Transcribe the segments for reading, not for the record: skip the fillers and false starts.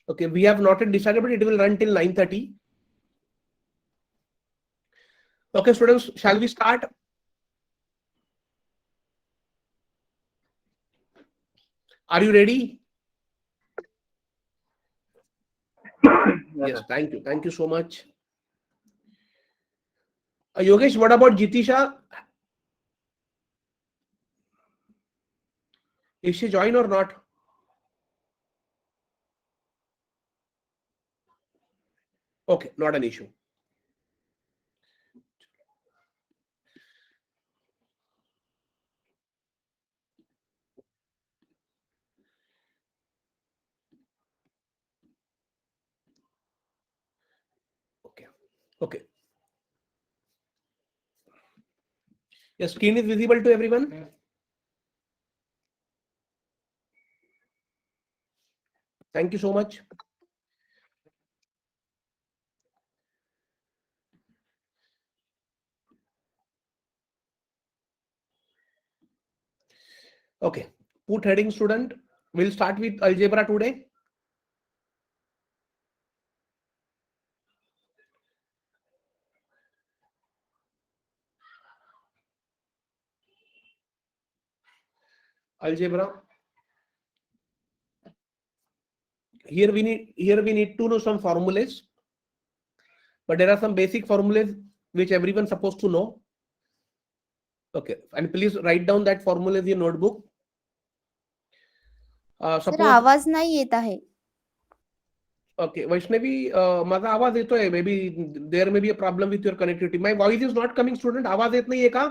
Okay, we have not yet decided, but it will run till 9:30. Okay, students, shall we start? Are you ready? Yes, thank you. Thank you so much. Yogesh, what about Jitisha? Is she join or not? Okay, not an issue. Okay. Your screen is visible to everyone? Thank you so much. Okay. Put heading, student. We'll start with algebra today. Algebra. Here we need to know some formulas, but there are some basic formulas which everyone's supposed to know. Okay, and please write down that formula in your notebook. Sir आवाज नाही येत आहे. Okay, Vaishnavi, माझा आवाज येतोय. Maybe there may be a problem with your connectivity. My voice is not coming, student. आवाज येत नाहीये का?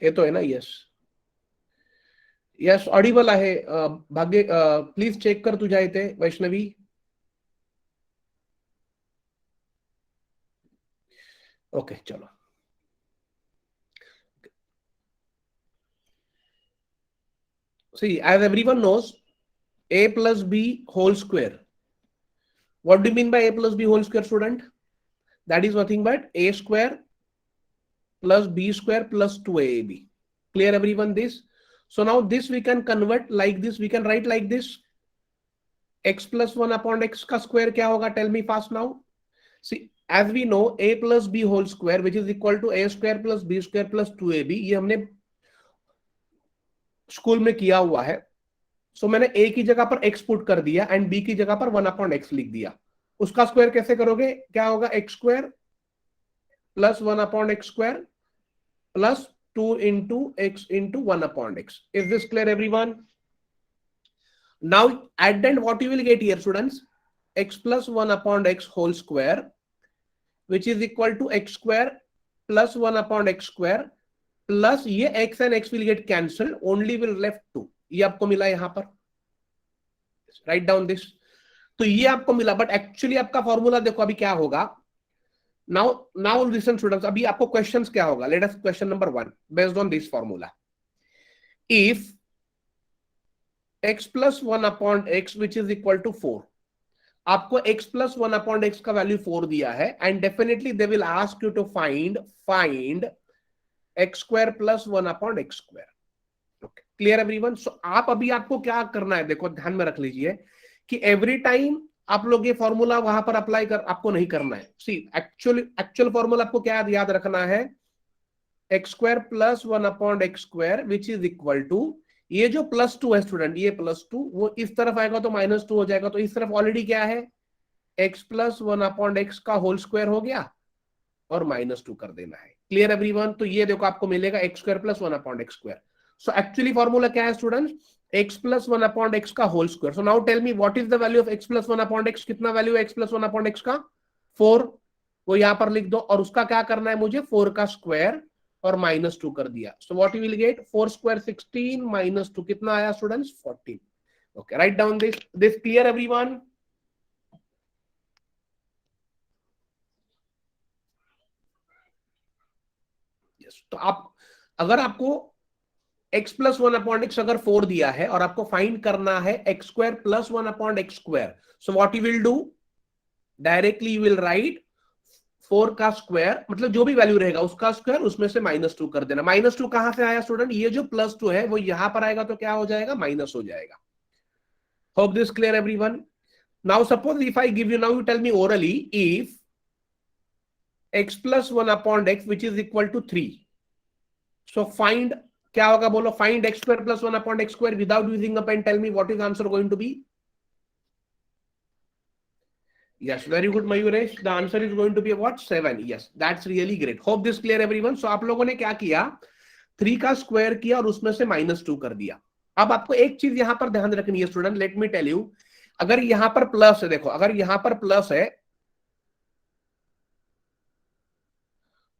येतोय ना? Yes. Yes, ऑडिबल आहे. भाग्य, प्लीज चेक कर तुझ्या इथे, वैष्णवी. ओके, चलो. See, as everyone knows, a plus b whole square. What do you mean by a plus b whole square, student? That is nothing but a square plus b square plus 2ab. Clear everyone this? So now this we can convert like this. We can write like this. X plus 1 upon x का square क्या होगा? Tell me fast now. See, as we know, a plus b whole square, which is equal to a square plus b square plus 2ab. ये हमने school में किया हुआ है. सो मैंने a की जगह पर x पुट कर दिया एंड b की जगह पर 1 अपॉन x लिख दिया. उसका स्क्वायर कैसे करोगे? क्या होगा? x square plus 1 upon x square plus 2 into x into 1 upon x. Is this clear, everyone? Now at the end, what you will get here, students? X plus 1 upon x whole square, which is equal to x square plus 1 upon x square plus ये x and x will get cancelled, only will left 2. ये आपको मिला यहां पर. Write down this. तो ये आपको मिला, बट एक्चुअली आपका फॉर्मूला देखो अभी क्या होगा. Now listen, students. अभी आपको क्वेश्चंस क्या होगा? Let us question number 1 based on this formula. If x plus 1 upon x which is equal to 4, आपको x plus 1 upon x का वैल्यू 4 दिया है and definitely they will ask you to find x square plus 1 upon x square. Okay, clear everyone? So आप अभी आपको क्या करना है, देखो ध्यान में रख लीजिए कि एवरी टाइम आप लोग ये फॉर्मूला वहां पर अप्लाई कर आपको नहीं करना है. सी एक्चुअल फॉर्मूला आपको क्या याद रखना है? X square plus 1 upon x square which is equal to, ये जो प्लस 2 है स्टूडेंट, ये प्लस 2 वो इस तरफ आएगा तो माइनस 2 हो जाएगा. तो इस तरफ ऑलरेडी क्या है? एक्स प्लस 1 अपॉन एक्स का होल स्क्वायर हो गया और माइनस 2 कर देना है. Clear everyone? तो ये देखो आपको मिलेगा x square plus 1 upon x square. So actually formula क्या है students? x plus 1 upon x का whole square. So now tell me what is the value of x plus 1 upon x. कितना value है x plus 1 upon x का? 4. वो यहां पर लिख दो और उसका क्या करना है मुझे? 4 का स्क्वायर और माइनस 2 कर दिया. So what you will get? 4 square 16 minus 2 कितना आया students? 14. Okay, right down this. Clear everyone? Yes. तो आप अगर आपको x प्लस 1 अपॉन x अगर 4 दिया है और आपको फाइंड करना है x square plus 1 upon x square, so what you will do? Directly you will write 4 का स्क्वायर, मतलब जो भी वैल्यू रहेगा उसका स्क्वायर, उसमें से -2 कर देना। -2 कहां से आया स्टूडेंट? ये जो +2 है वो यहां पर आएगा तो क्या हो जाएगा? माइनस हो जाएगा। Hope this clear everyone? Now suppose if I give you, now you tell me orally, if x plus 1 upon x which is equal to 3, so find, क्या होगा बोलो? find x square plus 1 upon x square without using a pen. Tell me what is answer going to be? Yes, very good Mayuresh, the answer is going to be what? 7. Yes, that's really great. Hope this clear everyone. So आप लोगों ने क्या किया? 3 का square किया और उसमें से -2 कर दिया। अब आपको एक चीज यहां पर ध्यान रखनी है student, let me tell you, अगर यहां पर प्लस है, देखो अगर यहां पर प्लस है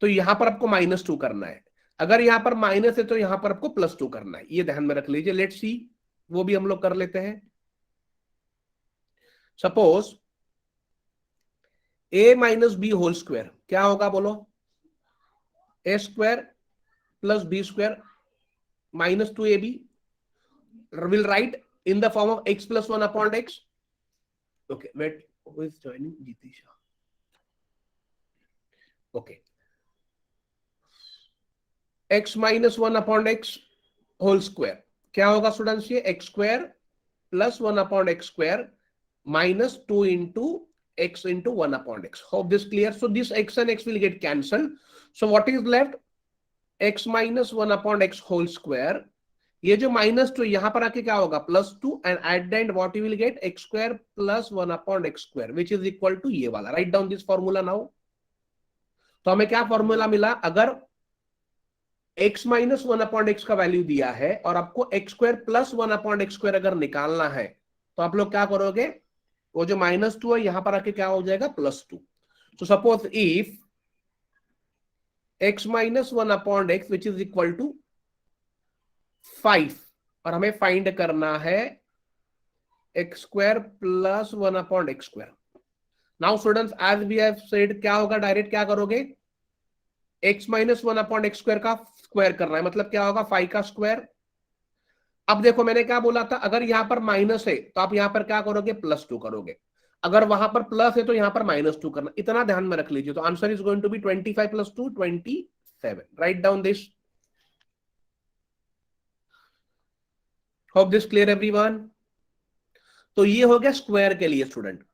तो यहां पर आपको -2 करना है, अगर यहां पर माइनस है तो यहां पर आपको +2 करना है, ये ध्यान में रख लीजिए। लेट्स सी, वो भी हम लोग कर लेते हैं। Suppose a minus B whole square, क्या होगा बोलो? a square plus B square -2ab, will write in the form of x plus 1 upon x. Okay, wait, who is joining? Jitisha. Okay, x minus 1 upon x whole square, क्या होगा students? ये x square plus 1 upon x square -2 into x into 1 upon x. Hope this clear? So this x and x will get cancelled. So what is left? x minus 1 upon x whole square. ये जो -2 यहां पर आके क्या होगा? +2, and at the end what you will get? x square plus 1 upon x square which is equal to ये वाला. Write down this formula now. तो हमें क्या फॉर्मूला मिला? अगर x माइनस 1 अपॉन एक्स का वैल्यू दिया है और आपको x square plus 1 upon x square अगर निकालना है तो आप लोग क्या करोगे? वो जो -2 है यहां पर आके क्या हो जाएगा? +2. तो suppose if x minus 1 upon x which is equal to 5 और हमें फाइंड करना है x square plus 1 upon x square. Now students as we have said, क्या होगा? डायरेक्ट क्या करोगे? x minus 1 upon x square का स्क्वायर करना है, मतलब क्या होगा? 5 का स्क्वायर. अब देखो मैंने क्या बोला था, अगर यहां पर माइनस है तो आप यहां पर क्या करोगे? +2 करोगे, अगर वहां पर प्लस है तो यहां पर -2 करना, इतना ध्यान में रख लीजिए. तो answer is going to be 25 + 2 27. Write down this. Hope this clear everyone? तो ये हो गया स्क्वायर के लिए student.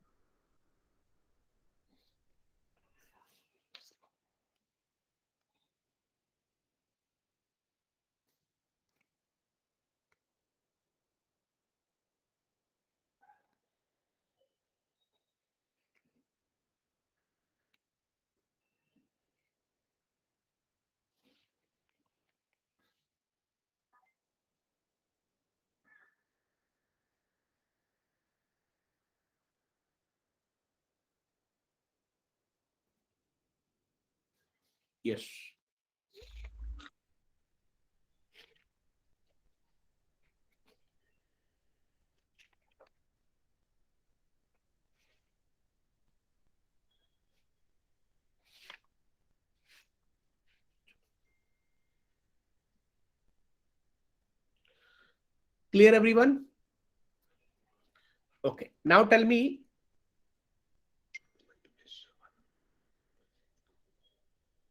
Yes, clear everyone? Okay, now tell me,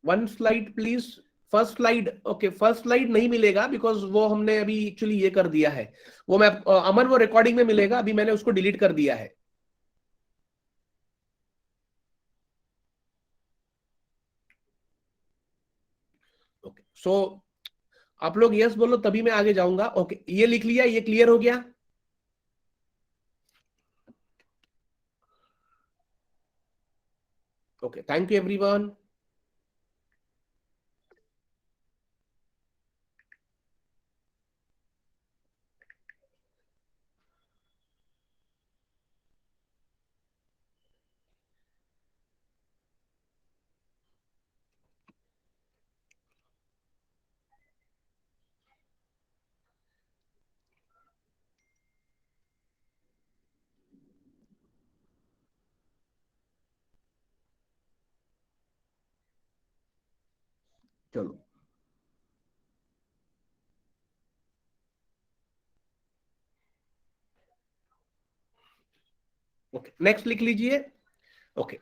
one slide please. First slide. Okay, first slide नहीं मिलेगा बिकॉज वो हमने अभी एक्चुअली ये कर दिया है. वो मैं अमन, वो रिकॉर्डिंग में मिलेगा, अभी मैंने उसको डिलीट कर दिया है. ओके, सो आप लोग यस बोलो तभी मैं आगे जाऊंगा. ओके, ये लिख लिया, ये क्लियर हो गया? Okay, thank you everyone. चलो, ओके, नेक्स्ट लिख लीजिए. ओके,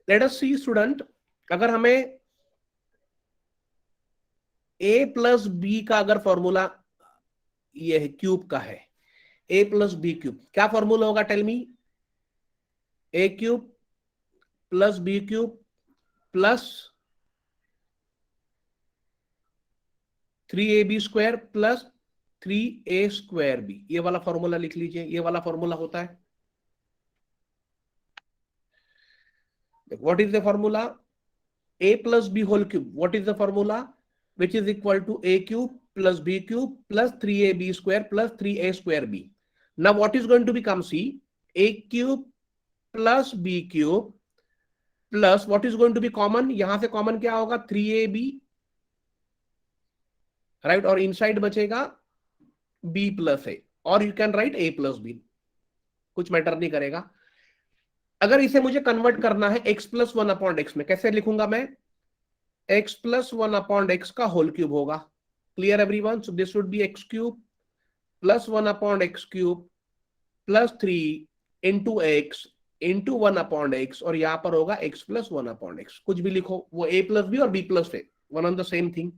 लेट अस सी स्टूडेंट, अगर हमें a प्लस बी का अगर फॉर्मूला ये है क्यूब का है, a प्लस बी क्यूब, क्या फॉर्मूला होगा? Tell me. a cube plus B cube plus 3ab square plus 3a square B, ये वाला फॉर्मूला लिख लीजिए। ये वाला फॉर्मूला होता है, what is the formula? a plus b whole cube, what is the formula? Which is equal to a cube plus b cube plus 3ab square plus 3a square b. Now what is going to become? See, a cube plus b cube plus what is going to be common? यहां से common क्या होगा? 3ab, right, और inside बचेगा b plus a, और you can right a plus b, कुछ matter नहीं करेगा। अगर इसे मुझे कन्वर्ट करना है x प्लस 1 अपॉन x में, कैसे लिखूंगा मैं? x प्लस 1 अपॉन x का होल क्यूब होगा। Clear everyone? So this would be x cube plus 1 upon x cube plus 3 into x into 1 upon x, और यहां पर होगा x प्लस 1 अपॉन x। कुछ भी लिखो, वो a प्लस b और b plus a, one on the same thing.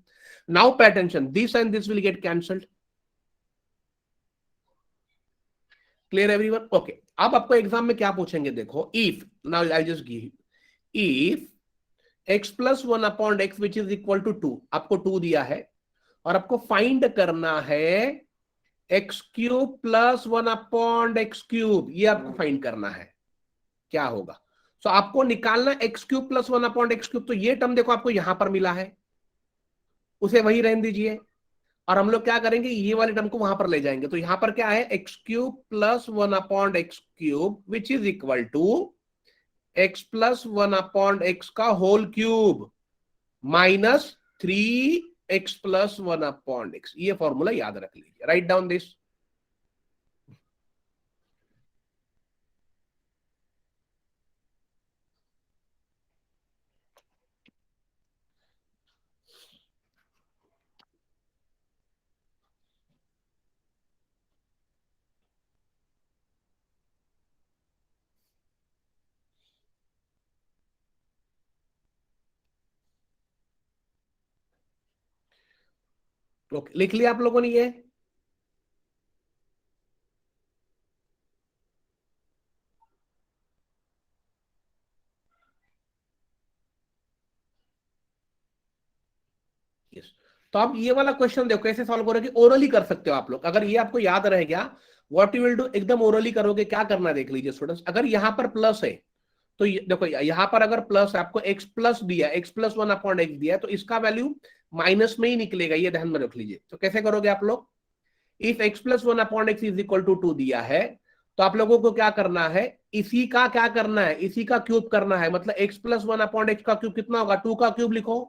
Now pay attention, this and this will get cancelled. Clear everyone? Okay, अब आपको एग्जाम में क्या पूछेंगे देखो, if, now I just give, if x plus 1 upon x which is equal to 2, आपको 2 दिया है और आपको फाइंड करना है x cube plus 1 upon x cube, ये आपको फाइंड करना है, क्या होगा? सो आपको निकालना x cube plus 1 upon x cube. तो ये टर्म देखो आपको यहां पर मिला है, उसे वही रहने दीजिए, और हम लोग क्या करेंगे, ये वाले टर्म को वहां पर ले जाएंगे। तो यहां पर क्या है? x cube plus 1 upon x cube which is equal to x plus 1 upon x का whole cube minus 3x plus 1 upon x। ये फॉर्मूला याद रख लीजिए, राइट डाउन दिस। ओके, लिख लिया आप लोगों ने ये? यस। तो आप ये वाला क्वेश्चन देखो कैसे सॉल्व करोगे, ओरली कर सकते हो आप लोग। अगर ये आपको याद रह गया, व्हाट यू विल डू, एकदम ओरली करोगे। क्या करना देख लीजिए स्टूडेंट्स, अगर यहां पर प्लस है तो देखो यहां पर अगर प्लस है, आपको x प्लस दिया, x प्लस 1 अपॉन x दिया है, तो इसका वैल्यू माइनस में ही निकलेगा, ये ध्यान में रख लीजिए। तो कैसे करोगे आप लोग? If x plus 1 upon x is equal to 2 दिया है, तो आप लोगों को क्या करना है? इसी का क्या करना है? इसी का क्यूब करना है। मतलब x प्लस 1 अपॉन x का क्यूब कितना होगा? 2 का क्यूब लिखो,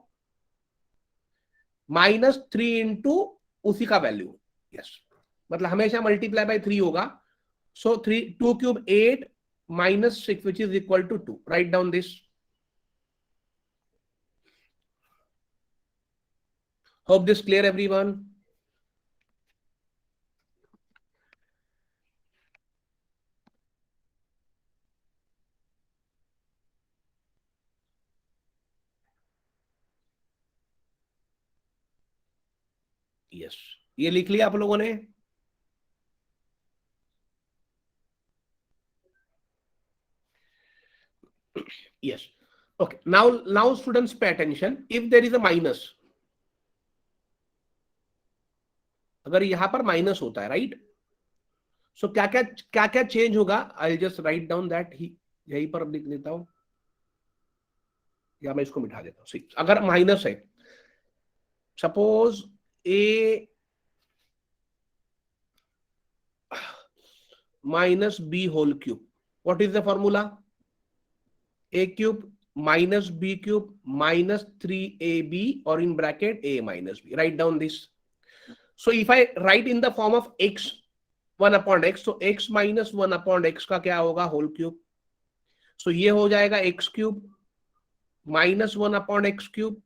माइनस 3 इंटू उसी का वैल्यू। यस, मतलब हमेशा मल्टीप्लाई बाय 3 होगा। सो 2 cube 8 minus 6 which is equal to 2. Write down this. Hope this clear everyone. Yes, ये लिख लिया आप लोगों ने? Yes. Okay, now students pay attention. If there is a minus, अगर यहां पर माइनस होता है, राइट, सो क्या क्या चेंज होगा? I just write down that, ही यहीं पर लिख देता हूं, या मैं इसको मिटा देता हूं। अगर माइनस है, suppose a minus B whole cube, what is the formula? a cube minus B cube minus 3ab, और in bracket a minus b. Write down this. So if I write in the form of x 1 upon x, so x minus 1 upon x का क्या होगा? Whole cube. So ये हो जाएगा x cube minus 1 upon x cube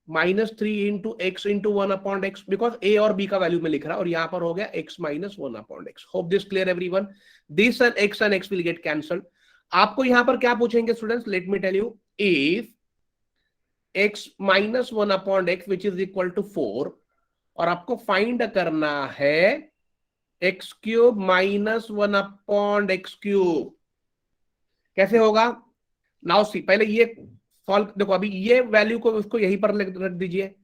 minus 3 into x into 1 upon x, because a और b का value में लिख रहा, और यहां पर हो गया x minus 1 upon x. Hope this clear everyone. This and x will get cancelled. आपको यहां पर क्या पूछेंगे students? Let me tell you. If x minus 1/x which is equal to 4 और आपको फाइंड करना है x³ माइनस 1/x³। कैसे होगा? नाउ सी, पहले ये सॉल्व देखो, अभी ये वैल्यू को उसको यहीं पर रख दीजिए।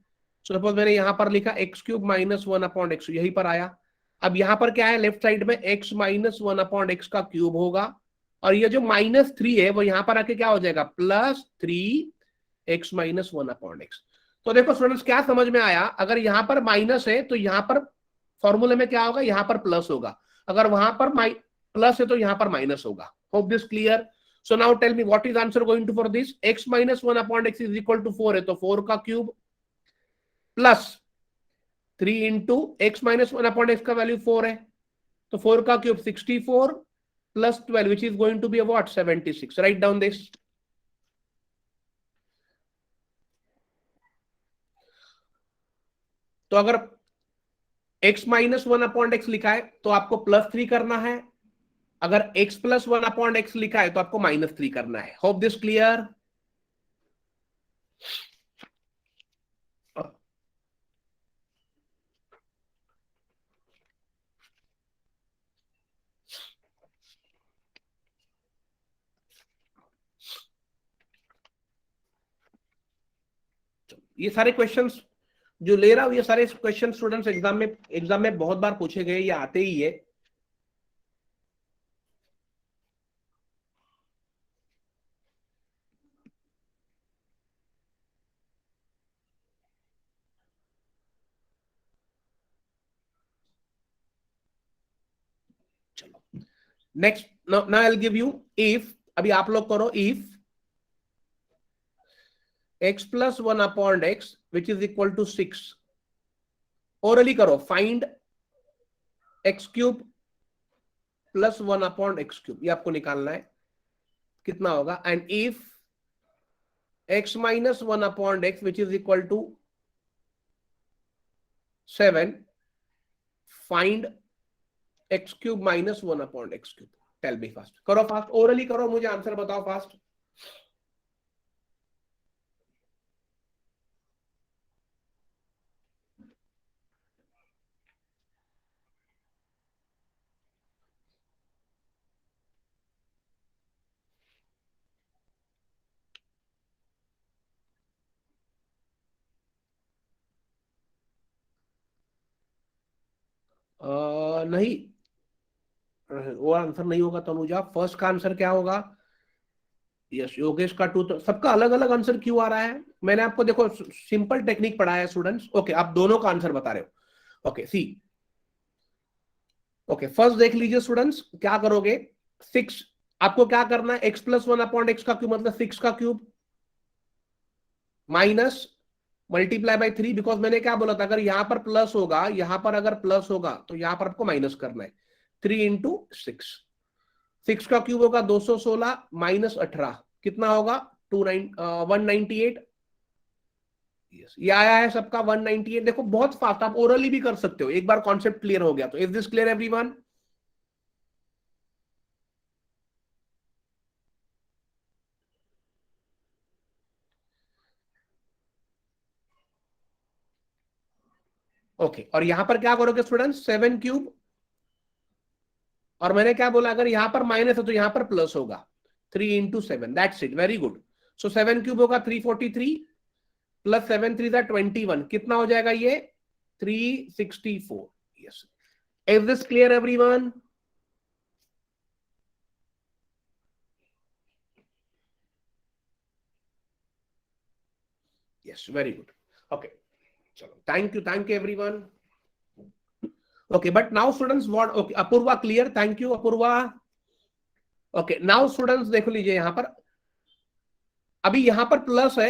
सपोज मैंने यहां पर लिखा x³ माइनस 1/x, यहीं पर आया। अब यहां पर क्या है, लेफ्ट साइड में x माइनस 1/x का क्यूब होगा और ये जो -3 है वो यहां पर आके क्या हो जाएगा, +3x माइनस 1/x। तो देखो स्टूडेंट्स, क्या समझ में आया? अगर यहां पर माइनस है तो यहां पर फॉर्मूले में क्या होगा, यहां पर प्लस होगा। अगर वहां पर प्लस है तो यहां पर माइनस होगा। Hope this clear? So now tell me what is answer going to for this? x minus 1/x is equal to 4 है, तो 4 का cube plus 3 into x minus 1/x का वैल्यू 4 है, तो 4 का cube 64 plus 12 which is going to be a what? 76. Write down this. तो अगर x minus 1/x लिखा है तो आपको +3 करना है, अगर x प्लस 1/x लिखा है तो आपको -3 करना है। Hope this clear? ये सारे क्वेश्चंस जो ले रहा हूं, ये सारे क्वेश्चन स्टूडेंट्स एग्जाम में बहुत बार पूछे गए, ये आते ही है। चलो next, now I will give you if. अभी आप लोग करो if x plus 1/x which is equal to 6। Orally करो, फाइंड x³ प्लस 1/x³, ये आपको निकालना है, कितना होगा। And if x minus 1/x which is equal to 7, find x³ minus 1/x³। Tell me fast, करो फास्ट, ओरली करो, मुझे आंसर बताओ फास्ट। नहीं, वो आंसर नहीं होगा तनुजा। फर्स्ट का आंसर क्या होगा? यस, योगेश का 2। तो सबका अलग अलग आंसर क्यों आ रहा है? मैंने आपको देखो सिंपल टेक्निक पढ़ाया है स्टूडेंट्स। ओके, आप दोनों का आंसर बता रहे हो। ओके सी, ओके फर्स्ट देख लीजिए स्टूडेंट्स, क्या करोगे? 6, आपको क्या करना है, x प्लस 1/x का क्यूब मतलब 6 का cube minus multiply by 3, because मैंने क्या बोला था, अगर यहां पर प्लस होगा, यहां पर अगर प्लस होगा तो यहां पर आपको माइनस करना है। 3 इंटू 6 का क्यूब होगा 216 माइनस 18 कितना होगा? 198। यस, ये आया है सबका 198। देखो बहुत फास्ट, आप ओरली भी कर सकते हो, एक बार कॉन्सेप्ट क्लियर हो गया तो। Is this clear everyone? Okay, और यहां पर क्या करोगे स्टूडेंट्स? 7 क्यूब, और मैंने क्या बोला, अगर यहां पर माइनस है तो यहां पर प्लस होगा। 3 into 7, that's it, very good. So 7 cube होगा 343 प्लस 7 3 21, कितना हो जाएगा ये? 364। Yes, is this clear everyone? Yes, very good. Okay, चलो thank you everyone. Okay, but now students what, okay Apoorva clear, thank you Apoorva. Okay now students देख लीजिए, यहां पर अभी यहां पर प्लस है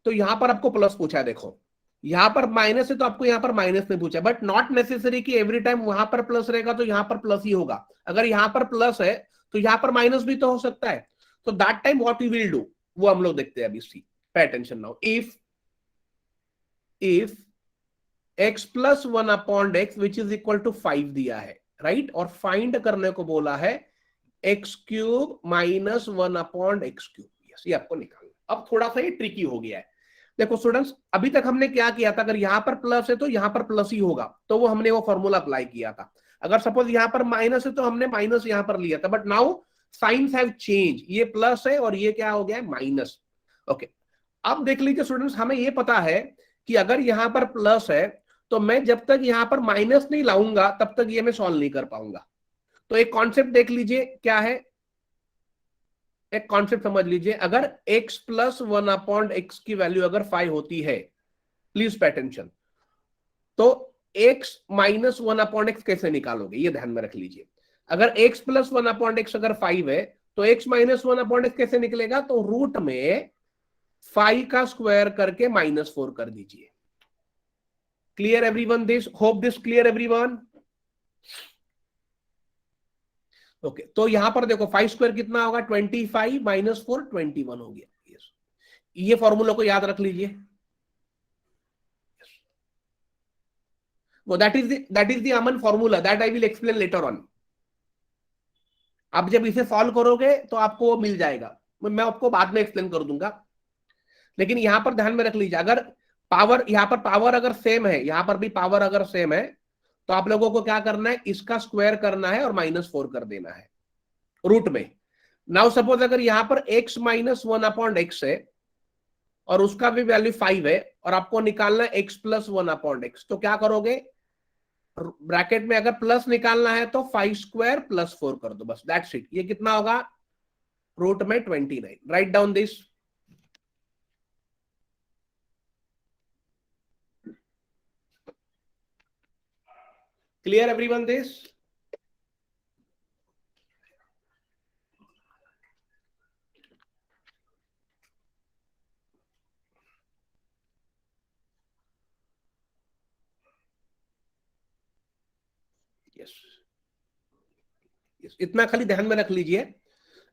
तो यहां पर आपको प्लस पूछा है। देखो यहां पर माइनस है तो आपको यहां पर माइनस नहीं पूछा, बट नॉट नेसेसरी कि एवरी टाइम वहां पर प्लस रहेगा तो यहां पर प्लस ही होगा। अगर यहां पर प्लस है तो यहां पर माइनस भी तो हो सकता है। तो that time what we will do, वो हम लोग देखते हैं अभी। See, pay attention now. If x plus 1/x which is equal to 5 दिया है, राइट, और फाइंड करने को बोला है x³ माइनस 1/x³। यस, ये आपको निकालना। अब थोड़ा सा ये ट्रिकी हो गया है। देखो स्टूडेंट्स, अभी तक हमने क्या किया था, अगर यहाँ पर प्लस है तो यहाँ पर प्लस ही होगा, तो वो हमने वो फॉर्मूला अप्लाई किया था। अगर सपोज यहाँ पर माइनस है तो हमने माइनस यहाँ पर लिया था, but now science have change, ये प्लस है और ये क्या हो गया है, माइनस। ओके, अब देख लीजिए स्टूडेंट्स, हमें ये पता है कि अगर यहाँ पर प्लस है तो मैं जब तक यहाँ पर माइनस नहीं लाऊंगा तब तक ये मैं सॉल्व नहीं कर पाऊंगा। तो एक कॉन्सेप्ट देख लीजिए क्या है, एक कॉन्सेप्ट समझ लीजिए, अगर x प्लस 1/x की वैल्यू अगर 5 होती है, प्लीज पे अटेंशन, तो x माइनस 1/x कैसे निकालोगे, ये ध्यान में रख लीजिए। अगर x प्लस 1/x अगर 5 है तो x माइनस 1/x कैसे निकलेगा, तो रूट में 5 का स्क्वायर करके -4 कर दीजिए। Clear everyone this, hope this clear everyone. Okay, तो यहां पर देखो 5 स्क्वायर कितना होगा, 25 -4 21 हो गया। ये फॉर्मूला को याद रख लीजिए, वो that is the Aman formula that I will explain later on. आप जब इसे सॉल्व करोगे तो आपको वो मिल जाएगा, मैं आपको बाद में एक्सप्लेन कर दूंगा। लेकिन यहां पर ध्यान में रख लीजिए, अगर पावर, यहां पर पावर अगर सेम है, यहां पर भी पावर अगर सेम है, तो आप लोगों को क्या करना है, इसका स्क्वायर करना है और -4 कर देना है रूट में। नाउ सपोज अगर यहां पर x माइनस 1/x है और उसका भी वैल्यू 5 है और आपको निकालना है x प्लस 1/x, तो क्या करोगे, ब्रैकेट में अगर प्लस निकालना है तो 5 स्क्वायर प्लस 4 कर दो, बस दैट्स इट। ये कितना होगा, रूट में 29। Right down this. Clear everyone this. Yes yes, इतना खाली ध्यान में रख लीजिए,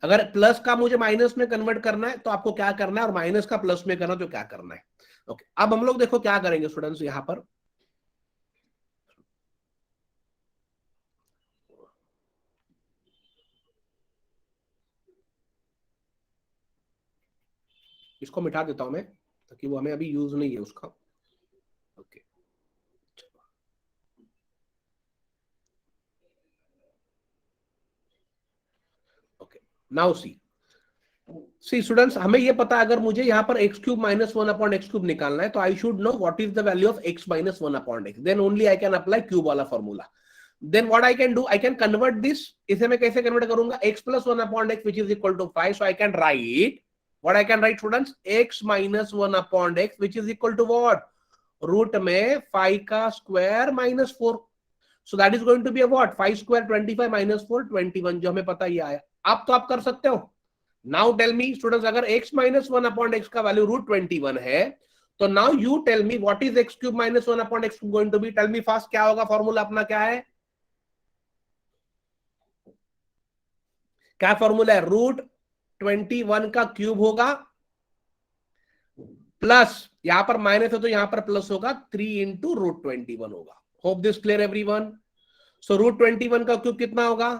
अगर प्लस का मुझे माइनस में कन्वर्ट करना है तो आपको क्या करना है, और माइनस का प्लस में करना तो क्या करना है। ओके, अब हम लोग देखो क्या करेंगे स्टूडेंट्स, यहां पर इसको मिटा देता हूं मैं, ताकि वो हमें अभी यूज नहीं है उसका। Okay, okay, now see students, हमें ये पता है अगर मुझे यहाँ पर x cube minus 1/x cube निकालना है तो I should know what is the value of x minus 1/x, then only I can apply cube वाला formula. Then what I can do, I can convert this, इसे मैं कैसे convert करूंगा, x plus 1/x which is equal to 5, so I can write, what I can write students, x minus 1/x which is equal to what, root में 5 का square -4, so that is going to be what, 5 square 25 -4 21, जो हमें पता ही आया। आप तो आप कर सकते हो। नाउ टेल मी स्टूडेंट्स, अगर x माइनस 1/x का वैल्यू √21 है, तो now you tell me what is x cube minus 1/x going to be, tell me fast, क्या होगा फॉर्मूला अपना, क्या है, क्या फॉर्मूला है, √21 का क्यूब होगा प्लस, यहां पर माइनस है तो यहां पर प्लस होगा, 3 इंटू √21 होगा। Hope this clear everyone. So √21 का क्यूब कितना होगा,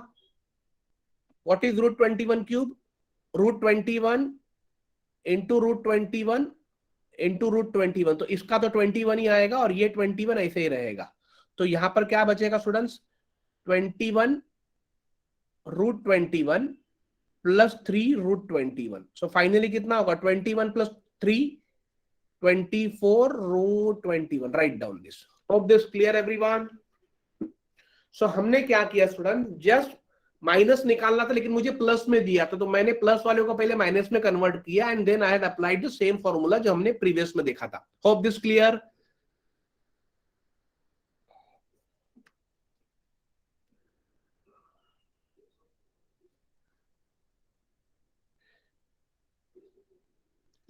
what is √21 cube, √21 into √21 into √21, तो इसका तो 21 ही आएगा और ये 21 ऐसे ही रहेगा। तो यहां पर क्या बचेगा स्टूडेंट्स, 21 √21 प्लस 3 √21, सो फाइनली कितना होगा, 21 plus 3 24 √21। Write down this, hope this clear everyone. So हमने क्या किया स्टूडेंट, जस्ट माइनस निकालना था लेकिन मुझे प्लस में दिया था, तो मैंने प्लस वाले को पहले माइनस में कन्वर्ट किया and then I had applied the same formula जो हमने प्रीवियस में देखा था। Hope this clear.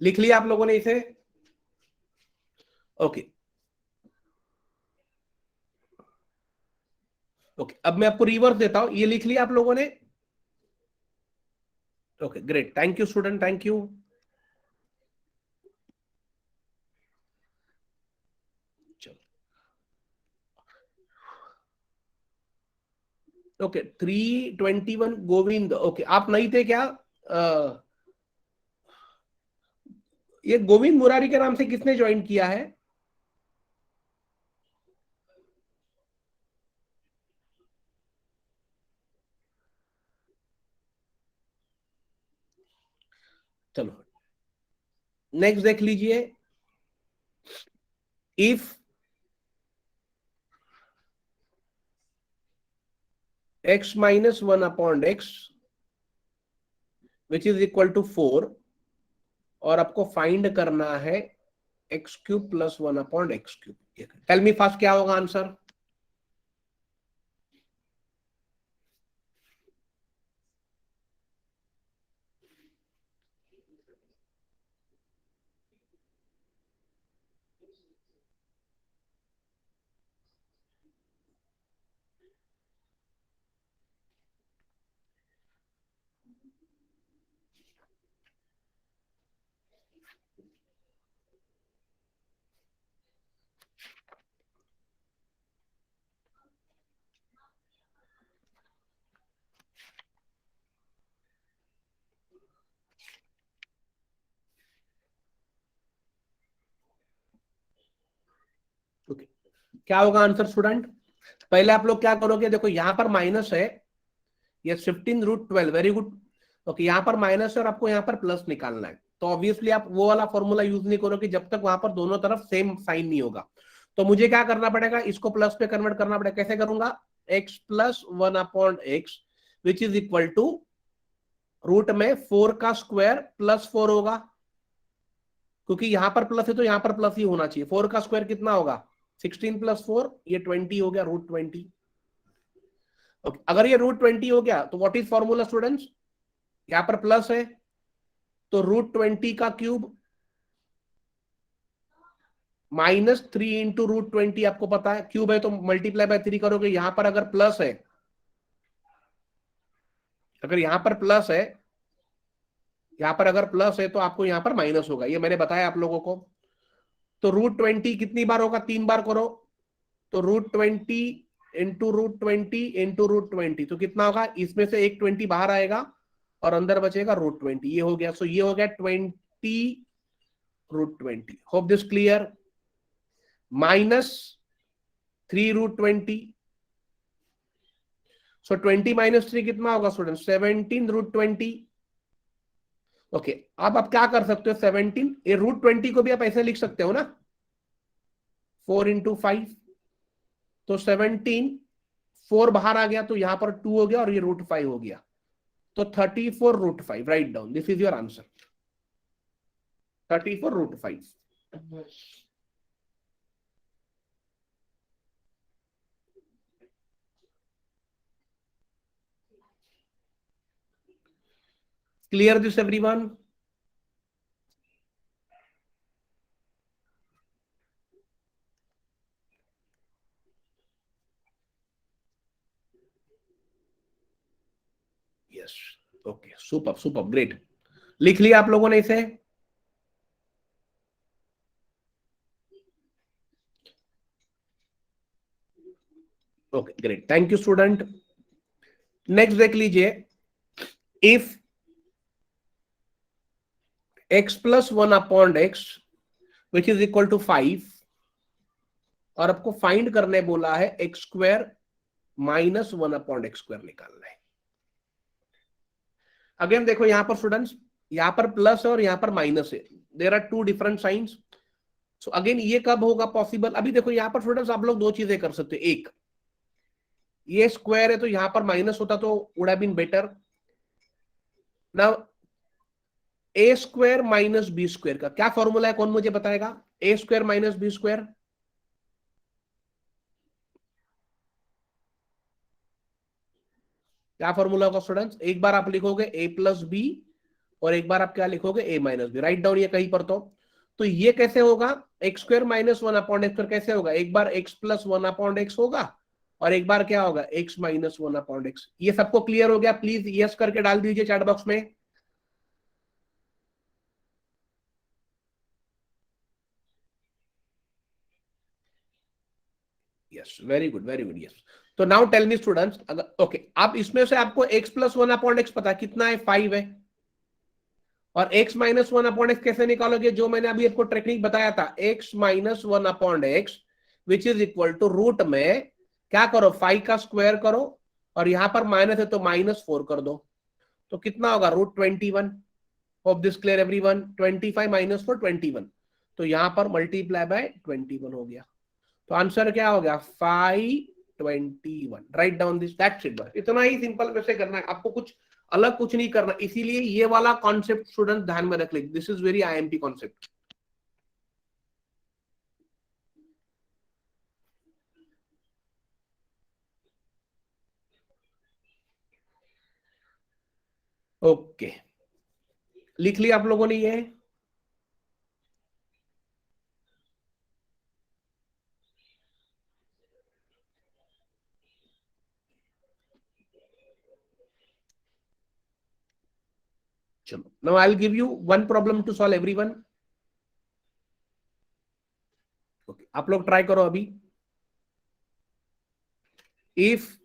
लिख लिया आप लोगों ने इसे, ओके ओके, अब मैं आपको रिवर्स देता हूं, ये लिख लिया आप लोगों ने, okay great, thank you student, thank you. Okay 321 Govind, okay आप नहीं थे क्या, ये गोविंद मुरारी के नाम से किसने ज्वाइन किया है? चलो नेक्स्ट देख लीजिए। If x minus 1 upon x which is equal to 4 और आपको फाइंड करना है x cube plus 1 upon x cube. Tell me fast क्या होगा आंसर? ओके क्या होगा आंसर स्टूडेंट? पहले आप लोग क्या करोगे, देखो यहां पर माइनस है, ये 15√12, वेरी गुड। ओके यहां पर माइनस है और आपको यहां पर प्लस निकालना है, तो ऑब्वियसली आप वो वाला फॉर्मूला यूज नहीं करोगे जब तक वहां पर दोनों तरफ सेम साइन नहीं होगा। तो मुझे क्या करना पड़ेगा, इसको प्लस पे कन्वर्ट करना पड़ेगा। कैसे करूंगा? x plus 1 upon x which is equal to root में 4 का स्क्वायर प्लस 4 होगा, क्योंकि यहां पर प्लस है तो यहां पर प्लस ही होना चाहिए। 4 का स्क्वायर कितना होगा? 16 प्लस 4 ये 20 हो गया, √20। ओके अगर ये √20 हो गया तो व्हाट इज फॉर्मूला स्टूडेंट्स? यहां पर प्लस है तो √20 का क्यूब माइनस 3 इंटू √20, आपको पता है क्यूब है तो मल्टीप्लाई बाय 3 करोगे। यहां पर अगर प्लस है, अगर यहां पर प्लस है, यहां पर अगर प्लस है तो आपको यहां पर माइनस होगा, ये मैंने बताया आप लोगों को। तो √20 कितनी बार होगा? 3 बार करो, तो √20 इंटू √20 इंटू √20, तो कितना होगा? इसमें से एक 20 बाहर आएगा और अंदर बचेगा √20, ये हो गया। सो ये हो गया 20 √20। Hope this clear? Minus 3 √20, so 20 minus 3 कितना होगा स्टूडेंट? 17 √20। ओके अब आप क्या कर सकते हो? 17, ये √20 को भी आप ऐसे लिख सकते हो ना, 4 इंटू 5, तो 17, 4 बाहर आ गया तो यहां पर 2 हो गया और ये √5 हो गया, तो 34 √5। Write down, this is your answer, 34 √5। Clear this everyone? Yes okay super super great. लिख लिया आप लोगों ने इसे? Okay great, thank you student. Next देख लीजिए। If x plus 1 upon x which is equal to 5 और आपको फाइंड करने बोला है x square minus 1 upon x square निकालना है। अगेन देखो यहां पर स्टूडेंट्स, यहां पर प्लस है और यहां पर माइनस है, there are two different signs. So again ये कब होगा पॉसिबल? अभी देखो यहां पर स्टूडेंट्स आप लोग दो चीजें कर सकते हो। एक, ये स्क्वायर है तो यहां पर माइनस होता तो would have been better. Now A square minus B square का क्या फॉर्मूला है, कौन मुझे बताएगा? A square minus B square, क्या फॉर्मूला होगा स्टूडेंट्स? एक बार आप लिखोगे ए प्लस बी और एक बार आप क्या लिखोगे? ए माइनस बी। राइट डाउन ये कहीं पर तो ये कैसे होगा? X square minus 1 upon x square कैसे होगा? एक बार एक्स प्लस 1 अपॉन एक्स होगा और एक बार क्या होगा? X minus 1 upon x. ये सबको क्लियर हो गया? प्लीज यस करके डाल दीजिए चैट बॉक्स में। Yes very good very good yes. तो नाउ टेल मी स्टूडेंट्स, अगर ओके अब इसमें से आपको x प्लस 1 अपॉन एक्स पता है कितना है? 5 है। और x minus one upon x कैसे निकालोगे, जो मैंने अभी आपको टेक्निक बताया था, x minus one upon x which is equal to root में क्या करो, 5 का स्क्वायर करो और यहां पर माइनस है तो -4 कर दो, तो कितना होगा √21। Hope this clear everyone. 25 minus 4 21, तो यहां पर मल्टीप्लाई बाय 21 हो गया, तो आंसर क्या हो गया 521। Right down this, that's it. बस इतना ही सिंपल वैसे करना है आपको, कुछ अलग कुछ नहीं करना। इसीलिए ये वाला कॉन्सेप्ट स्टूडेंट ध्यान में रख ले, this is very IMP concept. Okay, लिख लिया आप लोगों ने ये? चलो, now I will give you one problem to solve everyone. Okay, आप लोग ट्राई करो अभी। If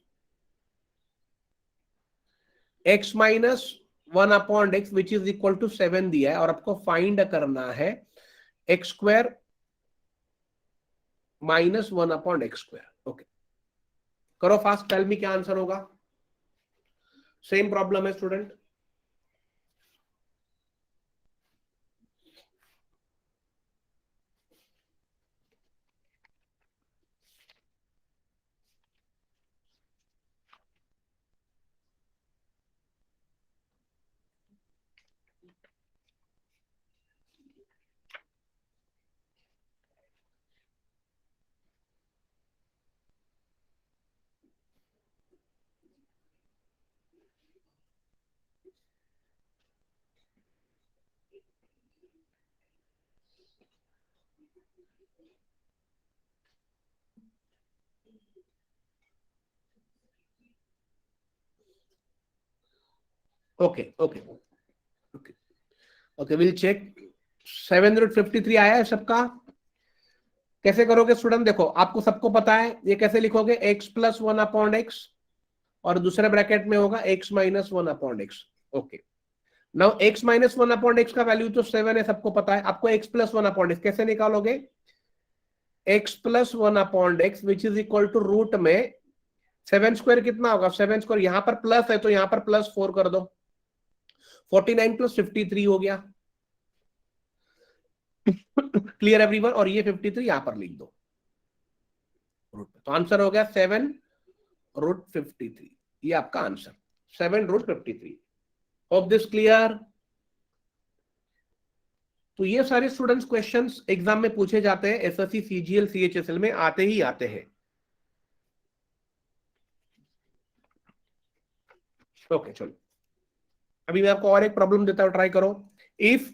x minus one upon x which is equal to 7 दिया है और आपको फाइंड करना है x square minus one upon x square. Okay, करो फास्ट, टेल मी क्या आंसर होगा। सेम प्रॉब्लम है student. Okay okay okay okay, will check. 753 आया है सबका? कैसे करोगे स्टूडेंट, देखो आपको सबको पता है ये कैसे लिखोगे, x plus one upon x और दूसरे ब्रैकेट में होगा x minus one upon x. Okay, now x minus one upon x का वैल्यू तो 7 है, सबको पता है। आपको x plus one upon x कैसे निकालोगे, x plus one upon x which is equal to root में 7 स्क्वायर कितना होगा, 7 स्क्वायर यहां पर प्लस है तो यहां पर +4 कर दो, 49 प्लस 53 हो गया। क्लियर एवरीवन, और ये 53 यहां पर लिख दो रूट पे, तो आंसर हो गया 7√53। ये आपका आंसर 7√53। Hope this clear. तो ये सारे स्टूडेंट्स क्वेश्चंस एग्जाम में पूछे जाते हैं, एसएससी सीजीएल सीएचएसएल में आते ही आते हैं। ओके चलो, अभी मैं आपको और एक प्रॉब्लम देता हूं, ट्राई करो। If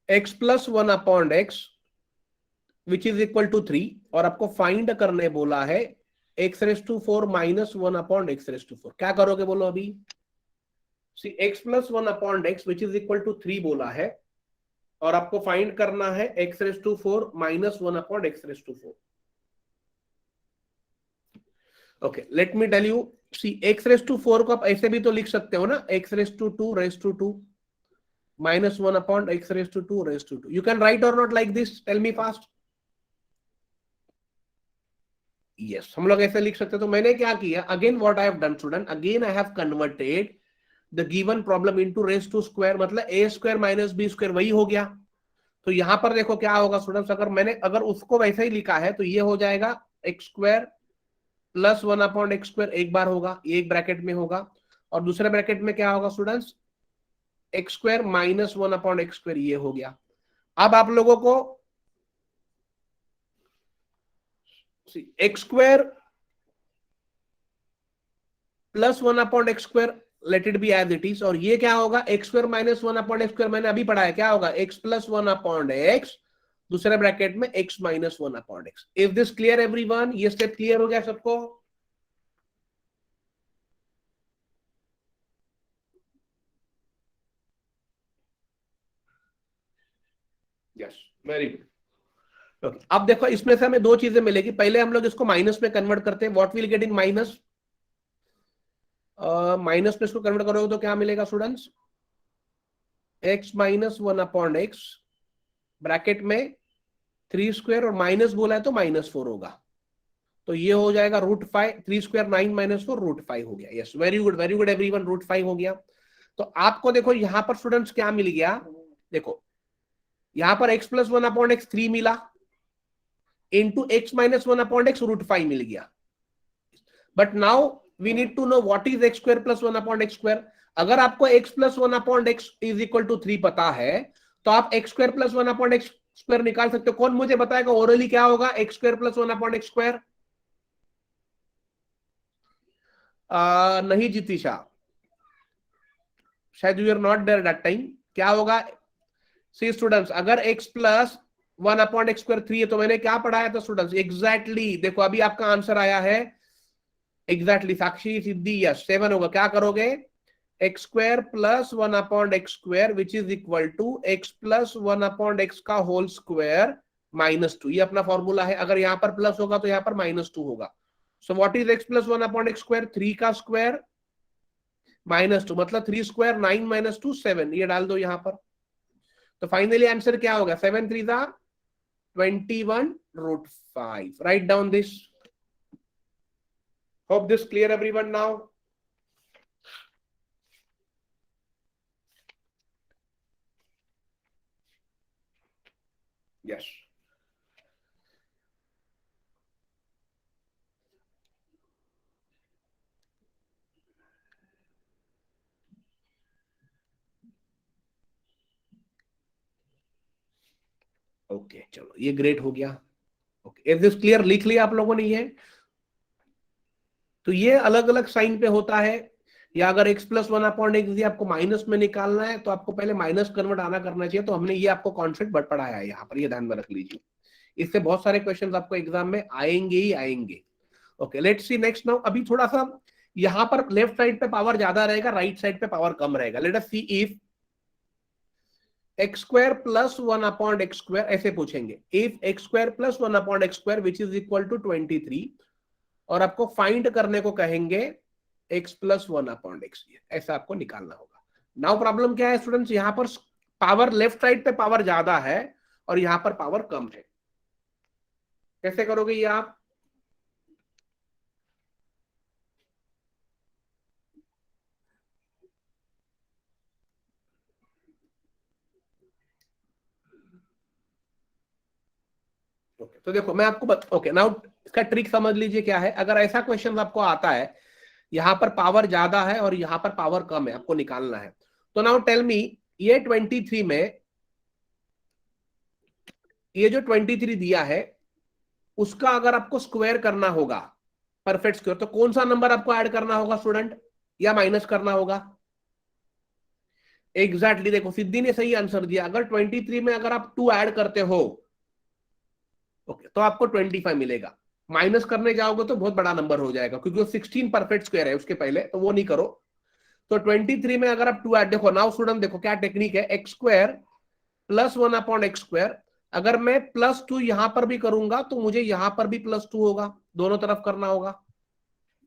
x plus one upon x which is equal to 3 और आपको फाइंड करने बोला है x⁴ minus one upon x⁴, क्या करोगे बोलो अभी। See x plus one upon x which is equal to 3 बोला है और आपको फाइंड करना है x⁴ minus one upon x⁴। Okay, let me tell you, see x⁴ को आप ऐसे भी तो लिख सकते हो ना, x⁴ minus one upon x⁴ you can write और not like this, tell me fast. Yes, हम लोग ऐसे लिख सकते हैं। तो मैंने क्या किया, again what I have done student, again I have converted the given problem into raise to square, मतलब a square minus b square वही हो गया। तो यहां पर देखो क्या होगा स्टूडेंट्स, अगर उसको वैसे ही लिखा है तो ये हो जाएगा x square plus one upon x square, एक बार होगा, ये एक ब्रैकेट में होगा, और दूसरे ब्रैकेट में क्या होगा students, x square minus one upon x square, ये हो गया। अब आप लोगों को x square plus one upon x square let it be as it is, और ये क्या होगा x square minus one upon x square, मैंने अभी पढ़ा है क्या होगा, x plus one upon x दूसरे ब्रैकेट में x minus one upon x. If this clear everyone, ये स्टेप क्लियर हो गया सबको? Yes, very good. ओके, अब देखो इसमें से हमें दो चीजें मिलेगी। पहले हम लोग इसको माइनस में कन्वर्ट करते हैं, what will get in minus, minus में इसको कन्वर्ट करोगे तो क्या मिलेगा students, x minus one upon x bracket में 3 स्क्वायर और माइनस बोला है तो -4 होगा, तो ये हो जाएगा √5, 3 स्क्वायर 9 -4 √5 हो गया। यस, वेरी गुड एवरीवन, √5 हो गया। तो आपको देखो यहां पर स्टूडेंट्स क्या मिल गया, देखो यहां पर x plus one upon x 3 मिला, into x minus one upon x √5 मिल गया। But now we need to know what is x square plus one upon x square. अगर आपको x plus one upon x is equal to 3 पता है तो आप x square plus one upon x square निकाल सकते हो। कौन मुझे बताएगा ओरली क्या होगा x square plus one upon x square? नहीं जितिशा, शायद you are not there that time. क्या होगा, सी स्टूडेंट्स, अगर x plus one upon x square 3 है तो मैंने क्या पढ़ाया था स्टूडेंट्स, एग्जैक्टली देखो अभी आपका आंसर आया है एग्जैक्टली, साक्षी सिद्धि, यस 7 होगा। क्या करोगे, x square plus one upon x square which is equal to x plus one upon x का होल स्क्वायर -2, ये अपना फॉर्मूला है। अगर यहाँ पर प्लस होगा तो यहाँ पर -2 होगा। So what is x plus one upon x square, 3 का स्क्वायर -2, मतलब 3 स्क्वायर 9 -2 7, ये डाल दो यहाँ पर। तो फाइनली आंसर क्या होगा, 7 3 21 √5। Write down this. Hope this clear everyone now. Yes, okay चलो ये ग्रेट हो गया। ओके, इज दिस क्लियर, लिख लिया आप लोगों ने ये? तो ये अलग अलग साइन पे होता है, या अगर x plus one upon x आपको माइनस में निकालना है तो आपको पहले माइनस कन्वर्ट आना करना चाहिए। तो हमने ये आपको कॉन्सेप्ट बट पढ़ाया है यहाँ पर, ये ध्यान में रख लीजिए। इससे बहुत सारे क्वेश्चंस आपको एग्जाम में आएंगे ही आएंगे। Okay, let's see next now. अभी थोड़ा सा यहाँ पर लेफ्ट साइड पे पावर ज्यादा रहेगा, राइट साइड पे पावर कम रहेगा। Let us see if x square plus one upon x square, ऐसे पूछेंगे if x square plus one upon x square which is equal to 23, और आपको फाइंड करने को कहेंगे x plus one upon x, ऐसा आपको निकालना होगा। नाउ प्रॉब्लम क्या है स्टूडेंट्स, यहां पर पावर लेफ्ट साइड पे पावर ज्यादा है और यहां पर पावर कम है। कैसे करोगे ये आप, ओके तो देखो मैं आपको ओके नाउ इसका ट्रिक समझ लीजिए क्या है। अगर ऐसा क्वेश्चन आपको आता है, यहां पर पावर ज्यादा है और यहां पर पावर कम है, आपको निकालना है, तो नाउ टेल मी, ये 23 में ये जो 23 दिया है उसका अगर आपको स्क्वायर करना होगा, परफेक्ट स्क्वायर, तो कौन सा नंबर आपको ऐड करना होगा स्टूडेंट, या माइनस करना होगा? एग्जैक्टली देखो सिद्धि ने सही आंसर दिया। अगर 23 में अगर आप 2 ऐड करते हो, ओके, तो आपको 25 मिलेगा। माइनस करने जाओगे तो बहुत बड़ा नंबर हो जाएगा, क्योंकि वो 16 परफेक्ट स्क्वायर है उसके पहले, तो वो नहीं करो। तो 23 में अगर आप 2 ऐड, देखो नाउ स्टूडेंट देखो क्या टेक्निक है, x square plus one upon x square, अगर मैं +2 यहां पर भी करूंगा तो मुझे यहां पर भी +2 होगा, दोनों तरफ करना होगा।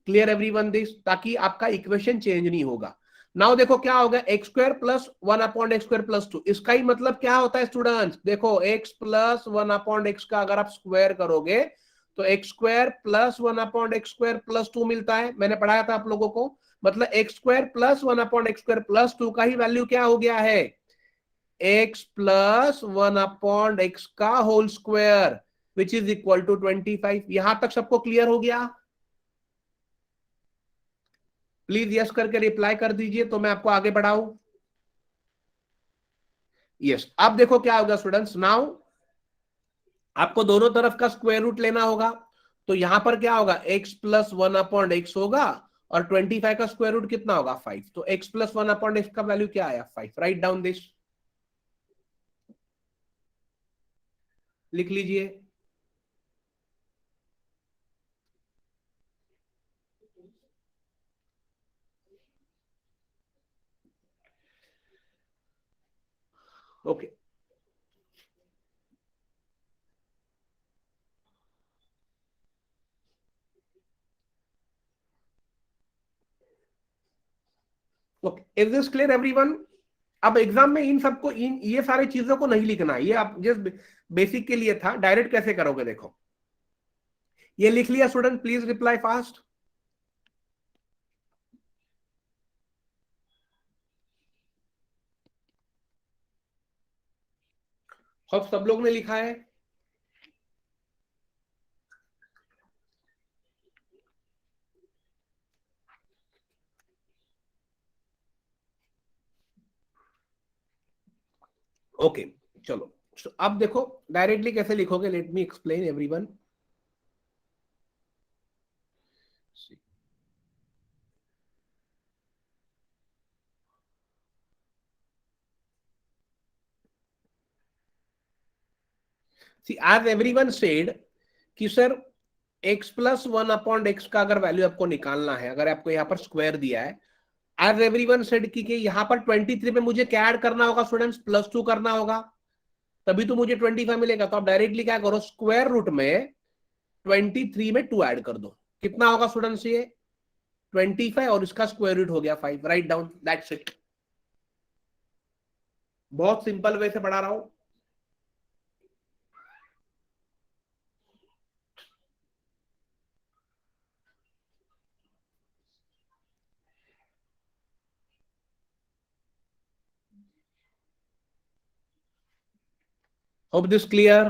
क्लियर एवरीवन दिस, ताकि आपका इक्वेशन चेंज नहीं होगा। नाउ देखो क्या होगा, x square plus one upon x square +2, इसका ही मतलब क्या होता है स्टूडेंट्स, देखो x plus one upon x का अगर आप स्क्वायर करोगे तो x square plus one upon x square +2 मिलता है, मैंने पढ़ाया था आप लोगों को। मतलब x square plus one upon x square +2 का ही वैल्यू क्या हो गया है, x plus one upon x का whole square which is equal to 25। यहां तक सबको क्लियर हो गया? प्लीज यस करके रिप्लाई कर दीजिए तो मैं आपको आगे बढ़ाऊं। यस, अब देखो क्या होगा स्टूडेंट्स, नाउ आपको दोनों तरफ का स्क्वायर रूट लेना होगा। तो यहां पर क्या होगा, x plus one upon x होगा, और 25 का स्क्वायर रूट कितना होगा 5, तो x plus one upon x का वैल्यू क्या आया 5। राइट डाउन दिस, लिख लीजिए। Okay, okay, is this clear everyone? अब एग्जाम में इन सबको इन ये सारी चीजों को नहीं लिखना है, ये आप जस्ट बेसिक के लिए था। डायरेक्ट कैसे करोगे देखो, ये लिख लिया स्टूडेंट, प्लीज रिप्लाई फास्ट। सब लोग ने लिखा है? ओके चलो, अब देखो डायरेक्टली कैसे लिखोगे, लेट मी एक्सप्लेन एवरीवन। सी एज एवरीवन सेड कि sir x plus one upon x का अगर वैल्यू आपको निकालना है, अगर आपको यहाँ पर स्क्वायर दिया है, एज एवरीवन सेड कि यहाँ पर 23 में मुझे क्या ऐड करना होगा स्टूडेंट्स, +2 करना होगा, तभी तो मुझे 25 मिलेगा। तो आप डायरेक्टली क्या करो, स्क्वायर रूट में 23 में 2 ऐड कर दो। कितना होगा स्टूडेंट्स ये 25, और इसका स्क्वायर रूट हो गया 5। Write down, that's it. बहुत सिंपल वे से पढ़ा रहा हूं। Hope this clear?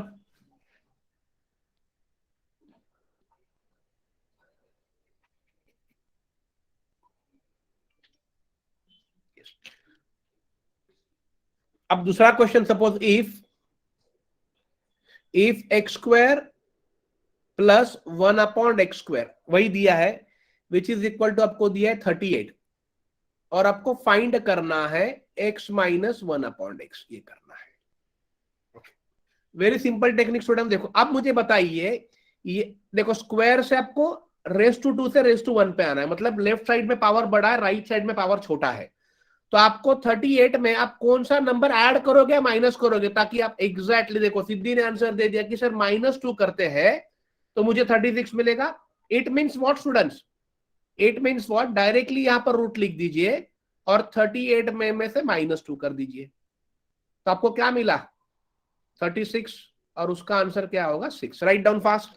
अब दूसरा question, suppose if x square plus one upon x square, वही दिया है, विच इज इक्वल टू आपको दिया है 38, और आपको फाइंड करना है x minus one upon x, ये करना है। Very simple technique student. देखो अब मुझे बताइए, ये देखो स्क्वायर से आपको रेस टू 2 से रेस टू 1 पे आना है, मतलब लेफ्ट साइड में पावर बड़ा है, राइट साइड में पावर छोटा है। तो आपको 38 में आप कौन सा नंबर ऐड करोगे, माइनस करोगे, ताकि आप एग्जैक्टली देखो, सिद्धि ने आंसर दे दिया कि सर -2 करते हैं तो मुझे 36 मिलेगा। It means what students, it means what, directly यहां पर रूट लिख दीजिए और 38 में से -2 कर दीजिए, तो आपको क्या मिला 36, और उसका आंसर क्या होगा 6। Write down fast.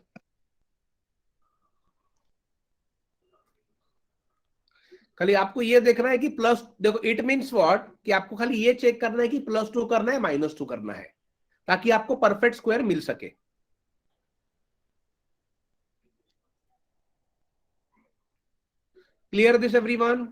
खाली आपको ये देखना है कि प्लस, देखो इट मीन्स व्हाट, कि आपको खाली ये चेक करना है कि +2 करना है -2 करना है, ताकि आपको परफेक्ट स्क्वायर मिल सके। Clear this everyone?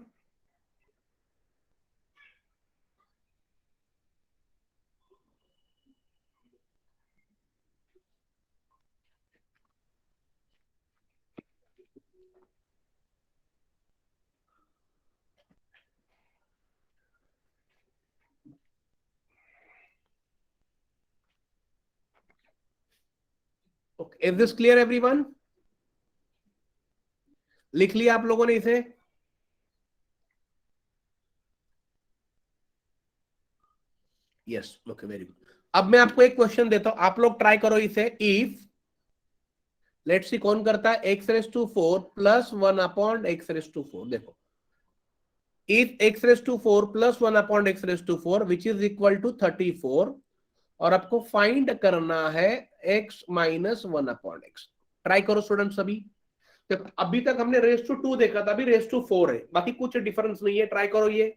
Is this clear everyone? लिख लिया आप लोगों ने इसे? Yes, okay very good. अब मैं आपको एक क्वेश्चन देता हूं, आप लोग ट्राई करो इसे। इफ लेट्स सी कौन करता है, x⁴ प्लस 1 अपॉन x⁴, देखो if x⁴ plus 1 upon x⁴ which is equal to 34, और आपको फाइंड करना है x minus 1 upon x. Try करो स्टूडेंट्स अभी। देखो अभी तक हमने रेस टू 2 देखा था, अभी रेस टू 4 है, बाकी कुछ डिफरेंस नहीं है। ट्राई करो ये।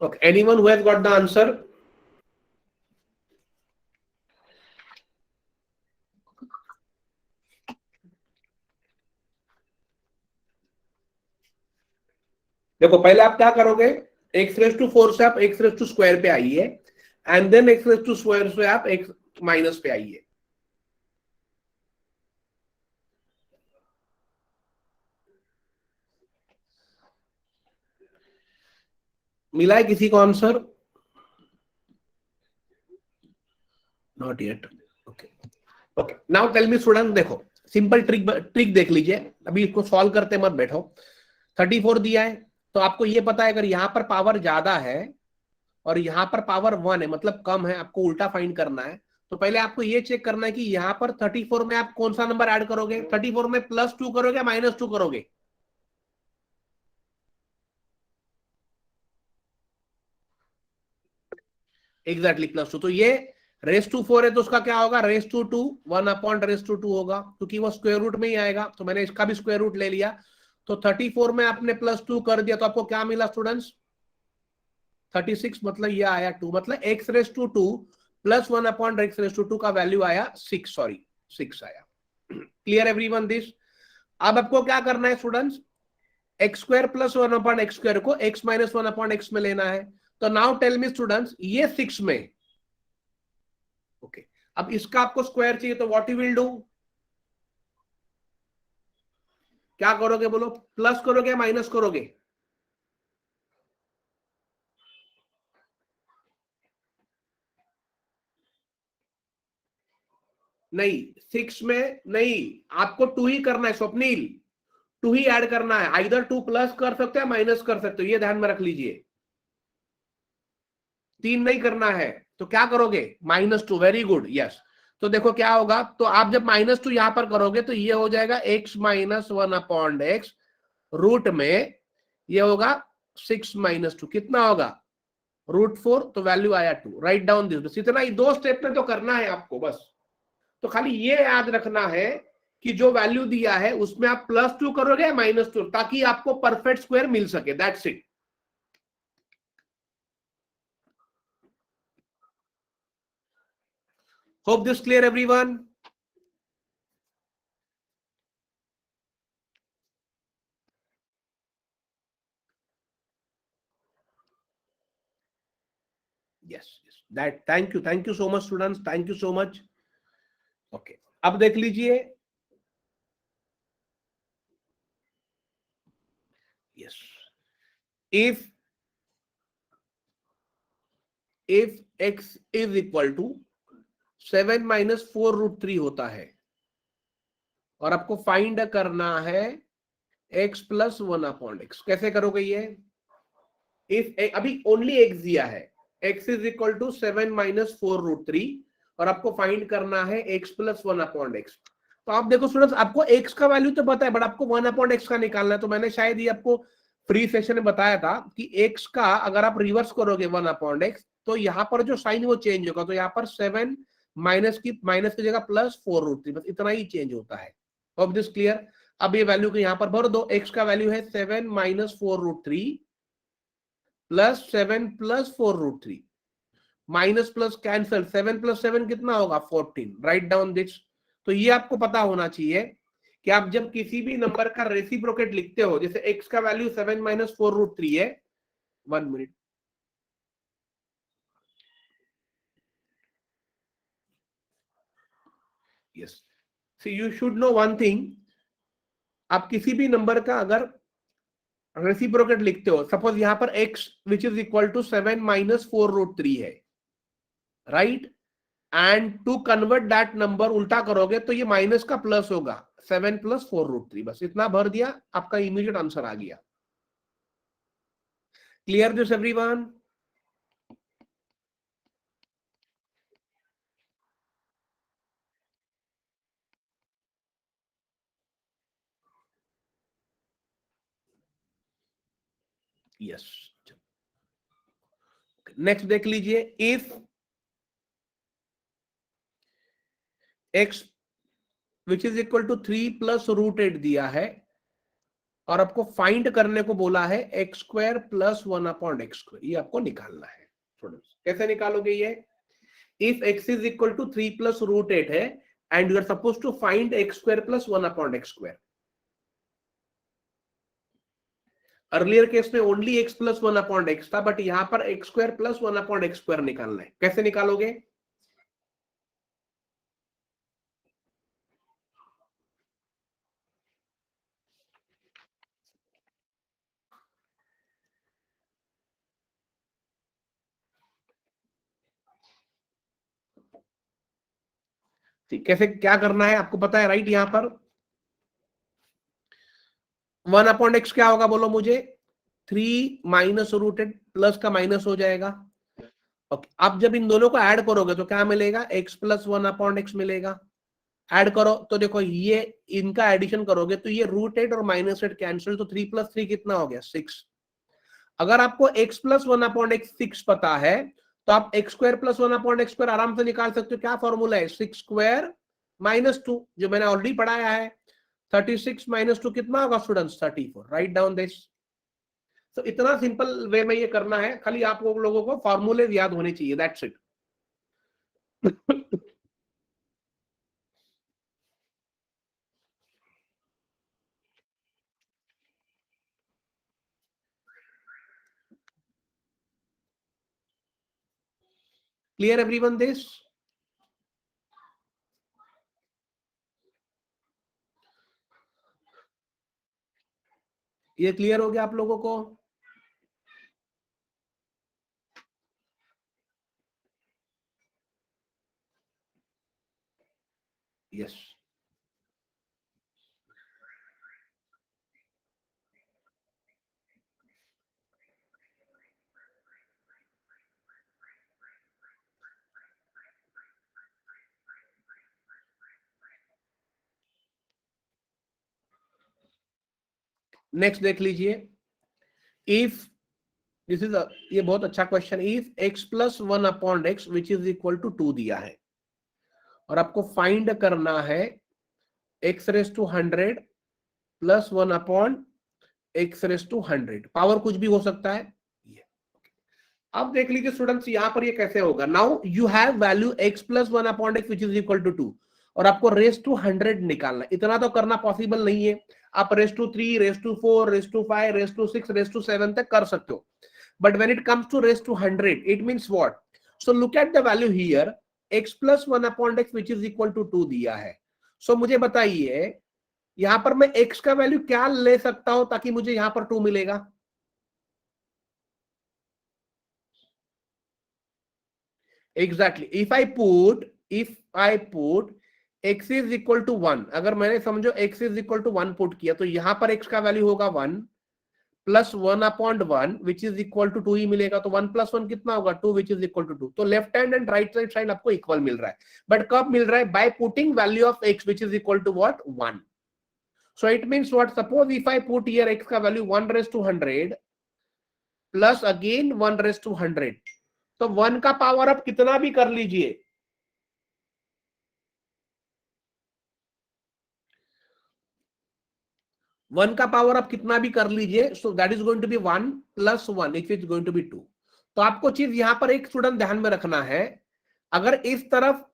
Okay, anyone who has got the answer? देखो पहले आप क्या करोगे, एक्स रेस टू 4 से आप एक्स रेस टू स्क्वायर पे आइए and then x raise to square से आप एक्स माइनस पे आइए। मिला है किसी को answer? Not yet. Okay okay, now tell me student, देखो सिंपल ट्रिक देख लीजिए, अभी इसको सॉल्व करते मत बैठो। 34 दिया है तो आपको ये पता है अगर यहां पर पावर ज्यादा है और यहां पर पावर 1 है मतलब कम है, आपको उल्टा फाइंड करना है। तो पहले आपको ये चेक करना है कि यहां पर 34 में आप कौन सा नंबर ऐड करोगे, 34 में +2 करोगे -2 करोगे? एग्जैक्टली +2। तो ये रेस टू 4 है तो उसका क्या होगा, रेस टू 2, 1/√2 होगा, क्योंकि वो स्क्वायर रूट में ही आएगा। तो मैंने इसका भी स्क्वायर रूट ले लिया। तो 34 में आपने +2 कर दिया तो आपको क्या मिला स्टूडेंट्स, 36, मतलब ये आया 2, मतलब x raise to 2 + 1/x raise to 2 का वैल्यू आया 6, सॉरी 6 आया। Clear everyone this? अब आपको क्या करना है स्टूडेंट्स, x² + 1/x² को x - 1/x में लेना है। तो नाउ टेल मी स्टूडेंट्स, ये 6 में, ओके अब इसका आपको स्क्वायर चाहिए तो व्हाट यू विल डू, क्या करोगे बोलो, प्लस करोगे या माइनस करोगे? नहीं, 6 में नहीं, आपको 2 ही करना है स्वप्निल, 2 ही ऐड करना है। आइदर 2 प्लस कर सकते हैं माइनस कर सकते हो, ये ध्यान में रख लीजिए। 3 नहीं करना है तो क्या करोगे, -2। Very good, yes. तो देखो क्या होगा, तो आप जब -2 यहां पर करोगे तो ये हो जाएगा x - 1/x रूट में, ये होगा 6 - 2, कितना होगा, √4। तो वैल्यू आया 2। राइट डाउन दिस, बस इतना ही 2 स्टेप में तो करना है आपको बस। तो खाली ये याद रखना है कि जो वैल्यू दिया है उसमें आप +2 करोगे या -2, ताकि आपको परफेक्ट स्क्वायर मिल सके, that's it. Hope this clear everyone? Yes yes, that, thank you so much students, thank you so much. Okay, अब देख लीजिए, yes, if x is equal to 7 - 4√3 होता है और आपको फाइंड करना है x + 1/x, कैसे करोगे ये, इफ अभी ओनली x दिया है, x इज इक्वल टू 7 - 4√3 और आपको फाइंड करना है x + 1/x। तो आप देखो स्टूडेंट्स, आपको x का वैल्यू तो पता है बट आपको 1/x का निकालना है। तो मैंने शायद ये आपको फ्री सेशन में बताया था कि x का अगर आप रिवर्स करोगे 1/x तो यहाँ पर जो साइन वो चेंज होगा। तो यहाँ पर 7 माइनस की जगह +4√3, बस इतना ही चेंज होता है। Hope this clear? अब ये वैल्यू को यहाँ पर भर दो, x का वैल्यू है 7 - 4√3 +7 + 4√3, माइनस प्लस कैंसल, 7 + 7 कितना होगा, 14। Right down this. तो ये आपको पता होना चाहिए कि आप जब किसी भी नंबर का रेसिप्रोकेट लिखते हो, जैसे x का वैल्यू 7 - 4√3 है, 1 minute, yes, so you should know one thing, आप किसी भी नंबर का अगर रेसिप्रोकेट लिखते हो, सपोज यहां पर x which is equal to 7 - 4√3 है, right, and to convert that number उल्टा करोगे तो ये माइनस का प्लस होगा, 7 + 4√3, बस इतना भर दिया, आपका इमीडिएट आंसर आ गया। Clear this everyone? Yes, next देख लीजिए, if x which is equal to 3 + √8 दिया है और आपको फाइंड करने को बोला है एक्स स्क्वायर प्लस 1/x², ये आपको निकालना है स्टूडेंट्स। कैसे निकालोगे ये? If x is equal to 3 plus root 8 है and you are suppose to find x² plus 1/x²। Earlier case में ओनली x प्लस 1/x था, बट यहां पर x² प्लस 1/x² निकालना है। कैसे निकालोगे? ठीक, कैसे क्या करना है आपको पता है राइट? यहां पर 1/x क्या होगा बोलो मुझे? 3 माइनस रूट 8 प्लस का माइनस हो जाएगा। ओके, अब जब इन दोनों को ऐड करोगे तो क्या मिलेगा? x प्लस 1/x मिलेगा। ऐड करो तो देखो ये इनका एडिशन करोगे तो ये √8 और -8 कैंसिल, तो 3 प्लस 3 कितना हो गया? 6। अगर आपको x प्लस 1/x6 पता है तो आप x² प्लस 1/x² आराम से निकाल सकते हो। क्या फॉर्मूला है? 6² -2, जो मैंने ऑलरेडी पढ़ाया है। 36 - 2 कितना होगा स्टूडेंट्स? 34। Right down this. तो इतना सिंपल वे में ये करना है, खाली आप लोगों को फॉर्मूले याद होने चाहिए, that's it. Clear everyone this? ये क्लियर हो गया आप लोगों को? यस। नेक्स्ट देख लीजिए। इफ दिस इज ये बहुत अच्छा question. If x plus 1/x which is equal to 2 दिया है और आपको फाइंड करना है x⁻100 प्लस 1/x⁻100। पावर कुछ भी हो सकता है। अब देख लीजिए स्टूडेंट्स, यहां पर ये कैसे होगा? Now you have value x plus 1/x which is equal to 2 और आपको रेस टू 100 निकालना। इतना तो करना पॉसिबल नहीं है। आप raise to 3, raise to 4, raise to 5, raise to 6, raise to 7 तक कर सकते हो, but when it comes to raise to 100, it means what? So look at the value here, x plus 1/x which is equal to 2 दिया है। so मुझे बताइए यहां पर मैं x का वैल्यू क्या ले सकता हूं ताकि मुझे यहां पर 2 मिलेगा? Exactly, if I put x is equal to 1, अगर मैंने समझो x is equal to 1 put किया तो यहां पर x का वैल्यू होगा 1 plus 1/1 which is equal to 2 ही मिलेगा। तो 1 प्लस 1 कितना होगा? 2 विच इज इक्वल टू 2। तो left hand and right side आपको इक्वल मिल रहा है, बट कब मिल रहा है? By putting value of x which is equal to what? 1। So it means what? Suppose if I put here x का वैल्यू 1/100 प्लस अगेन 1/100, तो 1 का पावर आप कितना भी कर लीजिए, वन का पावर आप कितना भी कर लीजिए, so that is going to be 1 plus 1 it is going to be 2। तो आपको चीज यहां पर एक स्टूडेंट ध्यान में रखना है, अगर इस तरफ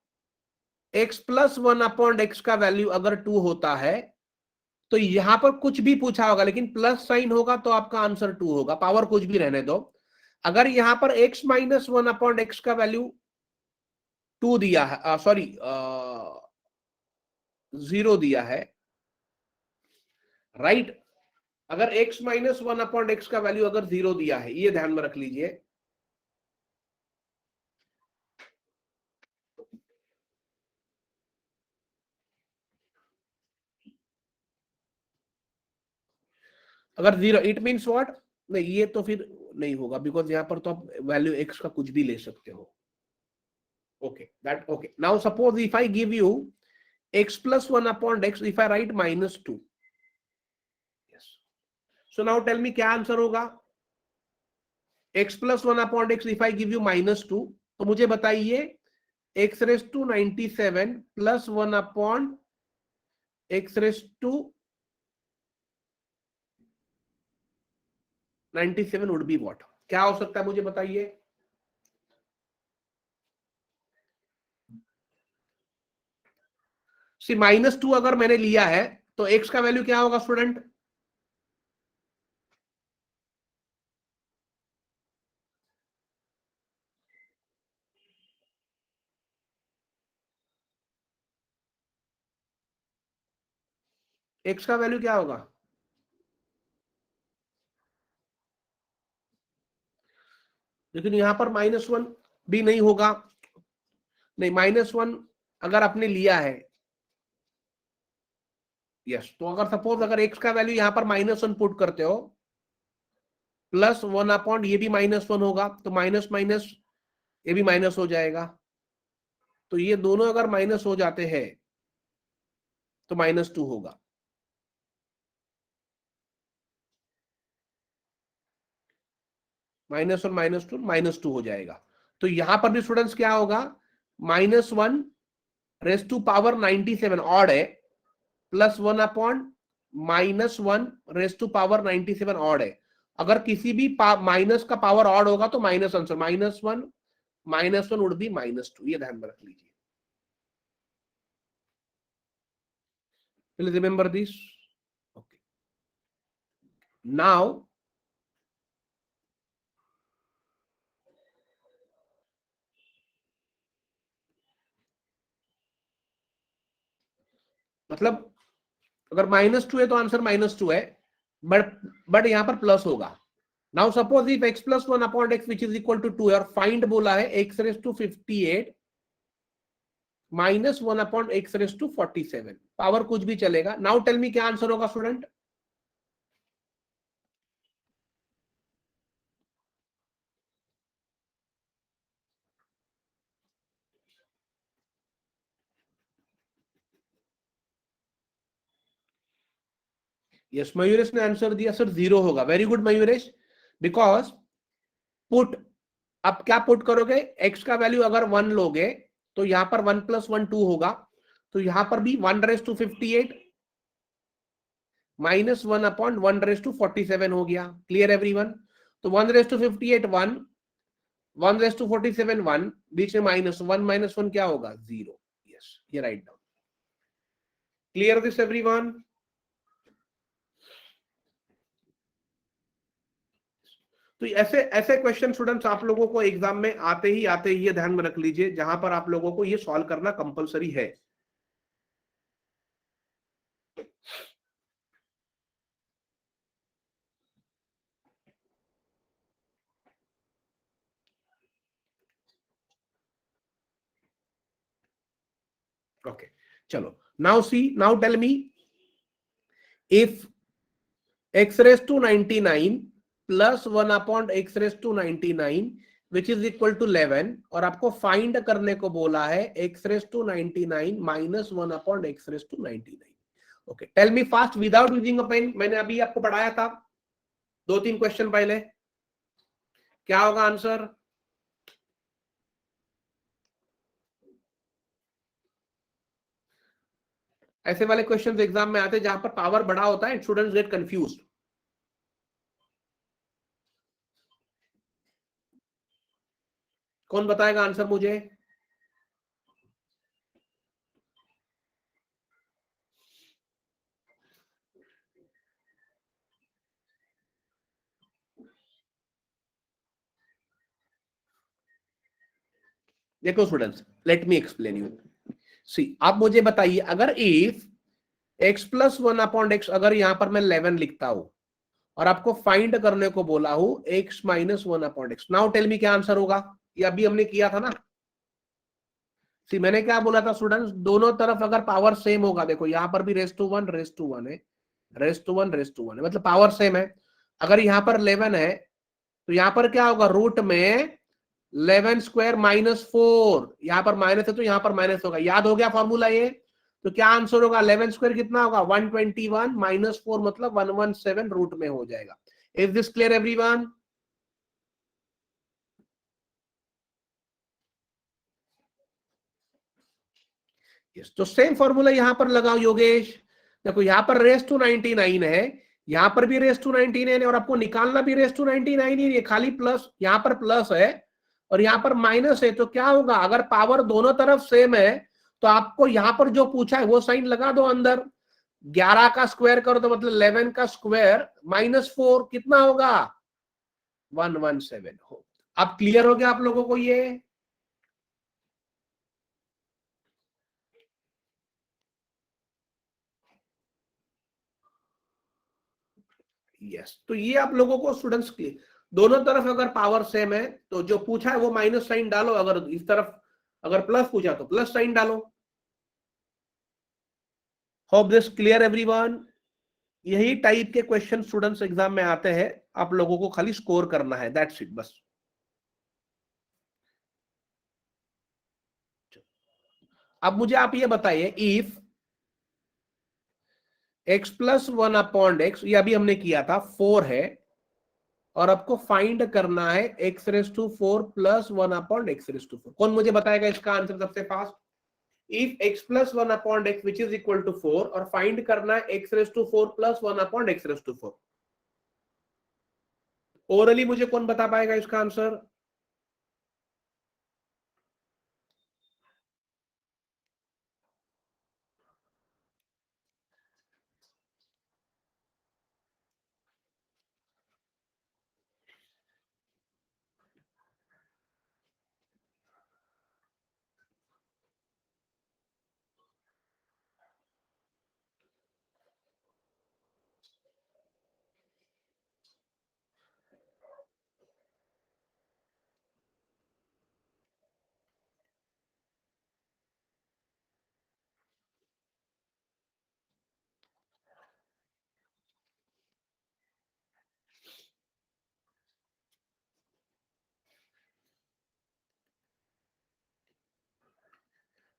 x प्लस 1/x का वैल्यू अगर 2 होता है तो यहां पर कुछ भी पूछा होगा लेकिन प्लस साइन होगा तो आपका आंसर 2 होगा, पावर कुछ भी रहने दो। अगर यहां पर x माइनस 1/x का वैल्यू 2 दिया है, सॉरी 0 दिया है, राइट? अगर x माइनस 1/x का वैल्यू अगर 0 दिया है, ये ध्यान में रख लीजिए। अगर 0, इट मींस व्हाट? नहीं, ये तो फिर नहीं होगा बिकॉज यहां पर तो आप वैल्यू x का कुछ भी ले सकते हो। Okay, that okay. Now suppose if I give you x plus 1/x, if I write -2, yes. So now tell me क्या आंसर होगा? x plus 1/x if I give you -2, तो मुझे बताइए x⁻97 plus 1/x⁻, 97 would be what? क्या हो सकता है मुझे बताइए? सी -2 अगर मैंने लिया है तो x का वैल्यू क्या होगा स्टूडेंट? x का वैल्यू क्या होगा? लेकिन यहां पर -1 भी नहीं होगा। नहीं, -1 अगर आपने लिया है, यस, तो अगर सपोज अगर x का वैल्यू यहां पर -1 पुट करते हो, +1 अपॉन ये भी -1 होगा, तो माइनस माइनस ये भी माइनस हो जाएगा। तो ये दोनों अगर माइनस हो जाते हैं तो -2 होगा। -1 -2 हो जाएगा। तो यहां पर भी स्टूडेंट्स क्या होगा? -1 रेस टू पावर 97 ऑड है, +1 upon -1 raise to power 97 odd है। अगर किसी भी माइनस का पावर ऑड होगा तो माइनस आंसर, -1 वुड बी -2। ये ध्यान में रख लीजिए। Please remember this. Okay. Now, मतलब अगर -2 है तो आंसर -2 है, बट यहां पर प्लस होगा। Now suppose if x + 1 upon x which is equal to 2 है और फाइंड बोला है x⁻58 -1 अपॉन x⁻47, पावर कुछ भी चलेगा। नाउ टेल मी क्या आंसर होगा स्टूडेंट? यस, मयूरेश ने आंसर दिया सर 0 होगा। Very good Mayuresh, because put, अब क्या पुट करोगे? x का वैल्यू अगर 1 लोगे तो यहां पर 1 + 1 2 होगा, तो यहां पर भी 1⁻58 -1 अपॉन 1⁻47 हो गया। Clear everyone? तो 1⁻58 1, 1⁻47 1, बीच में -1 -1 क्या होगा? 0। यस, ये write down. Clear this everyone? तो ऐसे ऐसे क्वेश्चन स्टूडेंट्स आप लोगों को एग्जाम में आते ही ये ध्यान में रख लीजिए, जहां पर आप लोगों को ये सॉल्व करना कंपलसरी है। ओके, चलो, now see, now tell me if x⁻99 +1 upon x⁻99 which is equal to 11, और आपको फाइंड करने को बोला है x⁻99 -1 upon x⁻99। Okay, tell me fast without using a pen. मैंने अभी आपको पढ़ाया था 2-3 क्वेश्चन पहले। क्या होगा आंसर? ऐसे वाले क्वेश्चन एग्जाम में आते हैं जहां पर पावर बड़ा होता है, स्टूडेंट्स गेट कंफ्यूज। कौन बताएगा आंसर मुझे? देखो students, let me explain you. See, आप मुझे बताइए, अगर इफ x + 1 अपॉन x, अगर यहां पर मैं 11 लिखता हूं और आपको फाइंड करने को बोला हूं x - 1 upon x, now tell me क्या आंसर होगा? ये अभी हमने किया था ना। सी, मैंने क्या बोला था स्टूडेंट्स? दोनों तरफ अगर पावर सेम होगा, देखो यहां पर भी रेज़ टू 1 है, रेज़ टू 1 है, मतलब पावर सेम है। अगर यहां पर 11 है तो यहां पर क्या होगा? रूट में 11² -4, यहां पर माइनस है तो यहां पर माइनस होगा। याद हो गया फॉर्मूला ये? तो क्या आंसर होगा? 11² कितना होगा? 121 -4 मतलब 117 रूट में हो जाएगा। Is this clear everyone? Yes, तो सेम फॉर्मूला यहां पर लगाओ योगेश। देखो यहां पर रेज़ टू 99 है, यहां पर भी रेस टू 99 है और आपको निकालना भी रेस टू 99 ही है, खाली प्लस, यहां पर प्लस है और यहां पर माइनस है, तो क्या होगा, अगर पावर दोनों तरफ सेम है तो आपको यहां पर जो पूछा है वो साइन लगा दो अंदर। 11 का स्क्वायर करो तो मतलब 11 का स्क्वायर -4 कितना होगा, 117 हो। अब क्लियर हो गया आप लोगों को ये? यस, तो ये आप लोगों को स्टूडेंट्स की दोनों तरफ अगर पावर सेम है तो जो पूछा है वो माइनस साइन डालो, अगर इस तरफ अगर प्लस पूछा तो प्लस साइन डालो। Hope this clear everyone. यही टाइप के क्वेश्चन स्टूडेंट्स एग्जाम में आते हैं, आप लोगों को खाली स्कोर करना है, दैट्स इट बस। अब मुझे आप ये बताइए, इफ x प्लस 1/x, ये अभी हमने किया था, 4 है और आपको फाइंड करना है x⁴ प्लस 1/x⁴। कौन मुझे बताएगा इसका आंसर सबसे फास्ट? If x plus 1/x which is equal to 4 और फाइंड करना है x⁴ प्लस 1/x⁴। ओरली मुझे कौन बता पाएगा इसका आंसर?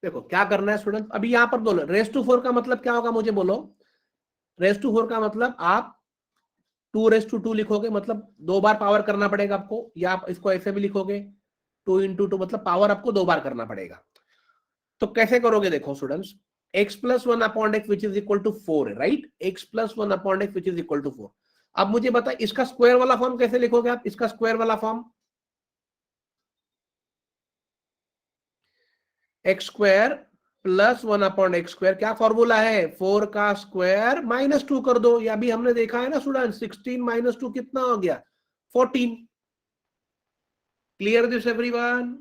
देखो क्या करना है स्टूडेंट, अभी यहां पर बोलो रेस टू 4 का मतलब क्या होगा, मुझे बोलो। रेस टू 4 का मतलब आप 2⁻² लिखोगे, मतलब 2 बार पावर करना पड़ेगा आपको, या आप इसको ऐसे भी लिखोगे 2 × 2, मतलब पावर आपको 2 बार करना पड़ेगा। तो कैसे करोगे, देखो students, x plus 1/x which is equal to 4 है, right, x plus 1/x which is equal to 4। अब मुझे बता इसका स्क्वायर वाला फॉर्म कैसे लिखोगे आप, इसका स्क्वायर वाला फॉर्म, x² प्लस 1/x², क्या फॉर्मूला है, 4 का स्क्वायर -2 कर दो, या भी हमने देखा है ना स्टूडेंट, 16 - 2 कितना हो गया, 14। Clear this everyone?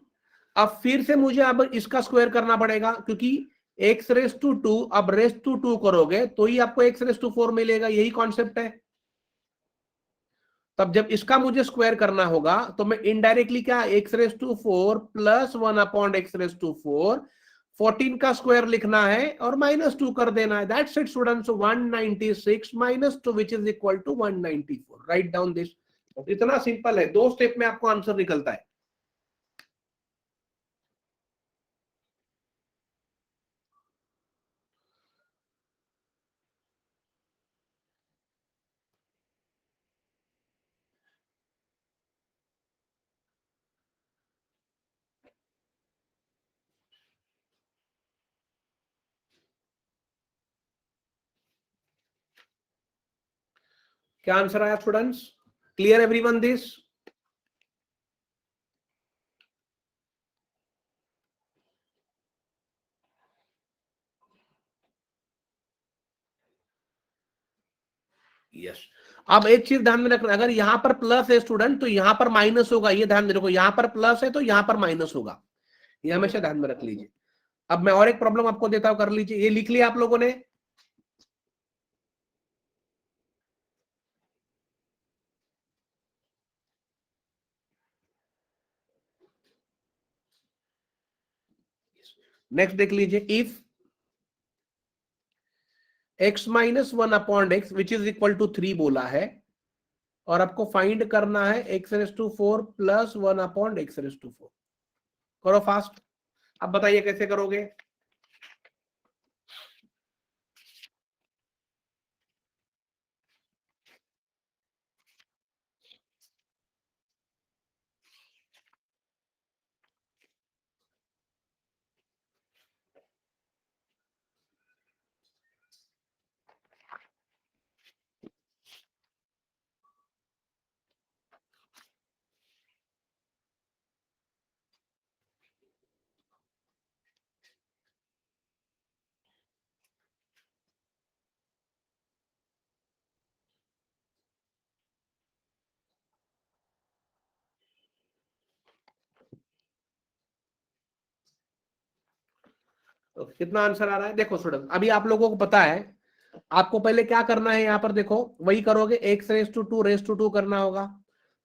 अब फिर से मुझे अब इसका स्क्वायर करना पड़ेगा, क्योंकि x⁻², अब ⁻² करोगे तो ही आपको x⁻4 मिलेगा, यही कॉन्सेप्ट है। तब जब इसका मुझे स्क्वायर करना होगा तो मैं इनडायरेक्टली क्या, x⁻4 प्लस 1/x⁻4, 14 का स्क्वायर लिखना है और -2 कर देना है, that's it students. 196 -2 which is equal to 194, write down this. इतना सिंपल है, 2 स्टेप में आपको आंसर निकलता है। क्या आंसर आया students? Clear everyone this? Yes. अब एक चीज ध्यान में रखना, अगर यहां पर प्लस है स्टूडेंट तो यहां पर माइनस होगा, ये ध्यान में रखो, यहां पर प्लस है तो यहां पर माइनस होगा, ये हमेशा ध्यान में रख लीजिए। अब मैं और एक प्रॉब्लम आपको देता हूं, कर लीजिए, ये लिख लिया आप लोगों ने? नेक्स्ट देख लीजिए, if x - 1/x which is equal to 3 बोला है और आपको फाइंड करना है x⁻4 प्लस 1/x⁻4। करो फास्ट। अब बताइए कैसे करोगे? तो कितना आंसर आ रहा है देखो स्टूडेंट, अभी आप लोगों को पता है आपको पहले क्या करना है, यहां पर देखो वही करोगे, x raise to 2 raise to 2 करना होगा।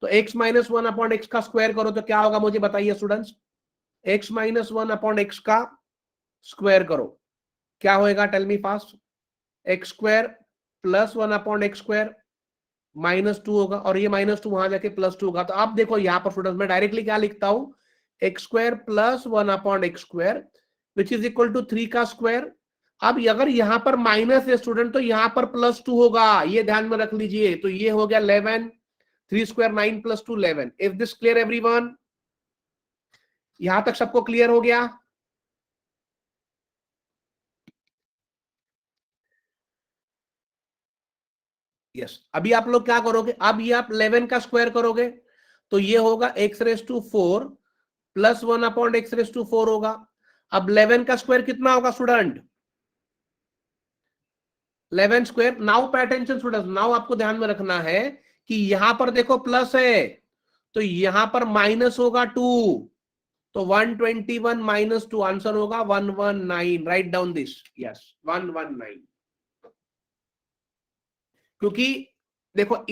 तो x minus one upon x का स्क्वायर करो तो क्या होगा मुझे बताइए students, x minus one upon x का स्क्वायर करो, क्या होएगा, tell me fast. X square plus one upon x square -2 होगा, और ये -2 वहां जाके +2 होगा। तो आप देखो यहाँ पर स्टूडेंट्स मैं डायरेक्टली क्या लिखता हूं, x square plus one upon x square which is equal to 3 का स्क्वायर। अब अगर यहां पर माइनस है स्टूडेंट तो यहां पर +2 होगा, ये ध्यान में रख लीजिए। तो ये हो गया 11, 3 square 9 + 2 11। Is this clear everyone? यहां तक सबको क्लियर हो गया? यस। अभी आप लोग क्या करोगे, अब ये आप 11 का स्क्वायर करोगे तो ये होगा x⁴ प्लस 1 अपॉन x⁴ होगा। अब 11 का स्क्वायर कितना होगा student, 11 square. Now pay attention student, now आपको ध्यान में रखना है कि यहां पर देखो प्लस है तो यहां पर माइनस होगा 2, तो 121 माइनस 2 आंसर होगा 119। Right down this, yes 119। क्योंकि देखो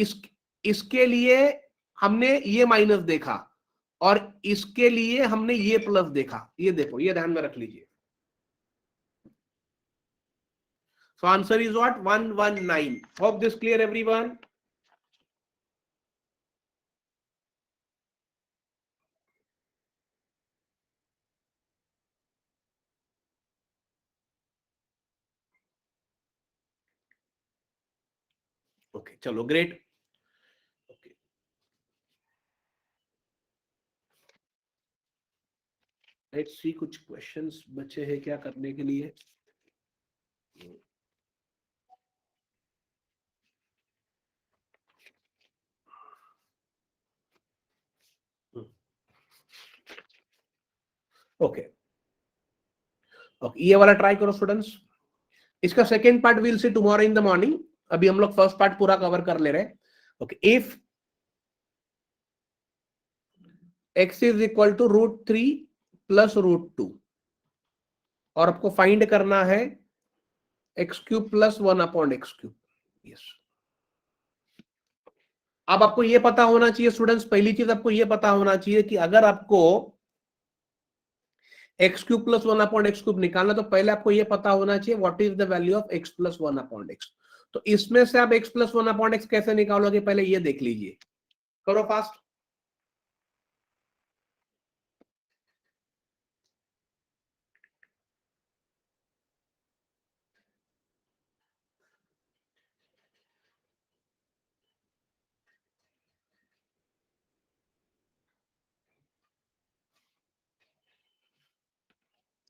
इसके लिए हमने ये माइनस देखा और इसके लिए हमने ये प्लस देखा, ये देखो, ये ध्यान में रख लीजिए। So answer is what, 119। Hope this clear everyone? Okay चलो ग्रेट। ओके लेट्स सी कुछ क्वेश्चंस बचे हैं क्या करने के लिए। ओके ओके, ये वाला ट्राई करो स्टूडेंट्स। इसका second part will see tomorrow in the morning, अभी हम लोग फर्स्ट पार्ट पूरा कवर कर ले रहे हैं। Okay, if x is equal to √3 plus √2 और आपको फाइंड करना है x³ plus 1 upon x³। Yes, अब आपको यह पता होना चाहिए स्टूडेंट्स, पहली चीज आपको यह पता होना चाहिए कि अगर आपको x³ प्लस 1 अपॉन x³ निकालना तो पहले आपको यह पता होना चाहिए what is the value of x plus 1 upon x। तो इसमें से आप x प्लस 1 अपॉन x कैसे निकालोगे, पहले ये देख लीजिए, करो फास्ट।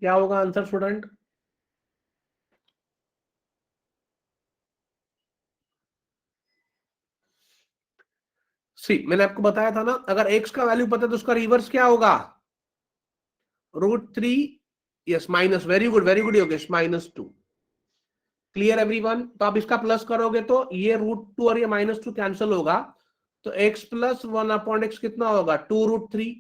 क्या होगा आंसर स्टूडेंट? सी, मैंने आपको बताया था ना, अगर x का वैल्यू पता है तो उसका रिवर्स क्या होगा, √3। Yes minus, very good Yogesh, -2। Clear everyone? तो आप इसका प्लस करोगे तो ये √2 और ये -2 कैंसिल होगा, तो x प्लस 1 अपॉन x कितना होगा, 2√3।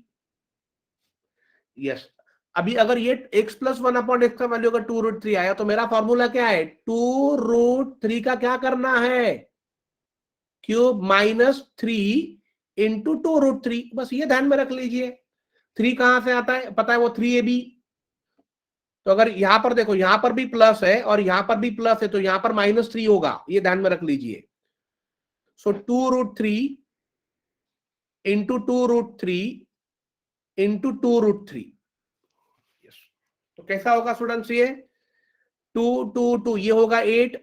यस, अभी अगर ये x प्लस 1 अपॉन एक्स का वैल्यू अगर 2√3 आया तो मेरा फॉर्मूला क्या है, 2√3 का क्या करना है, क्यूब -3 इंटू 2√3। बस ये ध्यान में रख लीजिए। 3 कहां से आता है पता है, वो 3ab। तो अगर यहां पर देखो, यहां पर भी प्लस है और यहां पर भी प्लस है तो यहां पर -3 होगा, ये ध्यान में रख लीजिए। सो 2√3 इंटू 2√3 इंटू 2√3। तो कैसा होगा स्टूडेंट्स, ये 2 ये होगा 8,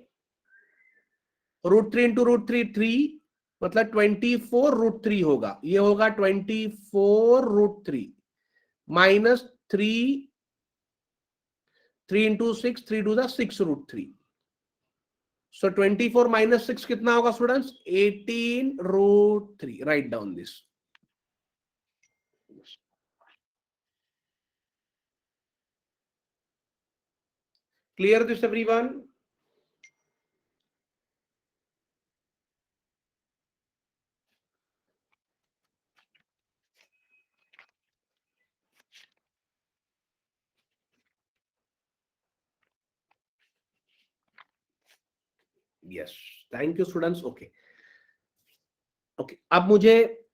√3 इंटू √3 3, मतलब 24√3 होगा, ये होगा 24√3 -3, 3 इंटू 6, 3 टू 6√3। सो 24 माइनस 6 कितना होगा students, 18√3। Write down this. Clear this everyone? Yes, thank you students. Okay okay, अब मुझे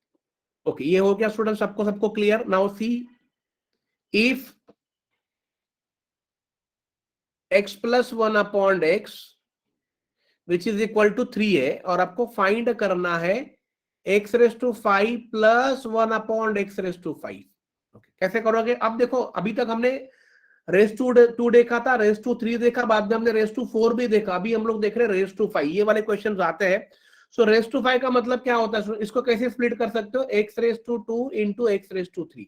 ओके ये हो गया स्टूडेंट्स, सबको सबको clear. Now see, if x plus 1/x which is equal to 3 है, और आपको फाइंड करना है x⁵ प्लस 1/x⁵। कैसे करोगे? अब देखो, अभी तक हमने रेस टू 2 देखा था, रेस टू 3 देखा, बाद में हमने रेस टू 4 भी देखा, अभी हम लोग देख रहे हैं रेस टू 5। ये वाले क्वेश्चन आते हैं। सो रेस टू 5 का मतलब क्या होता है? इसको कैसे स्प्लिट कर सकते हो? x⁵2 into x⁵3।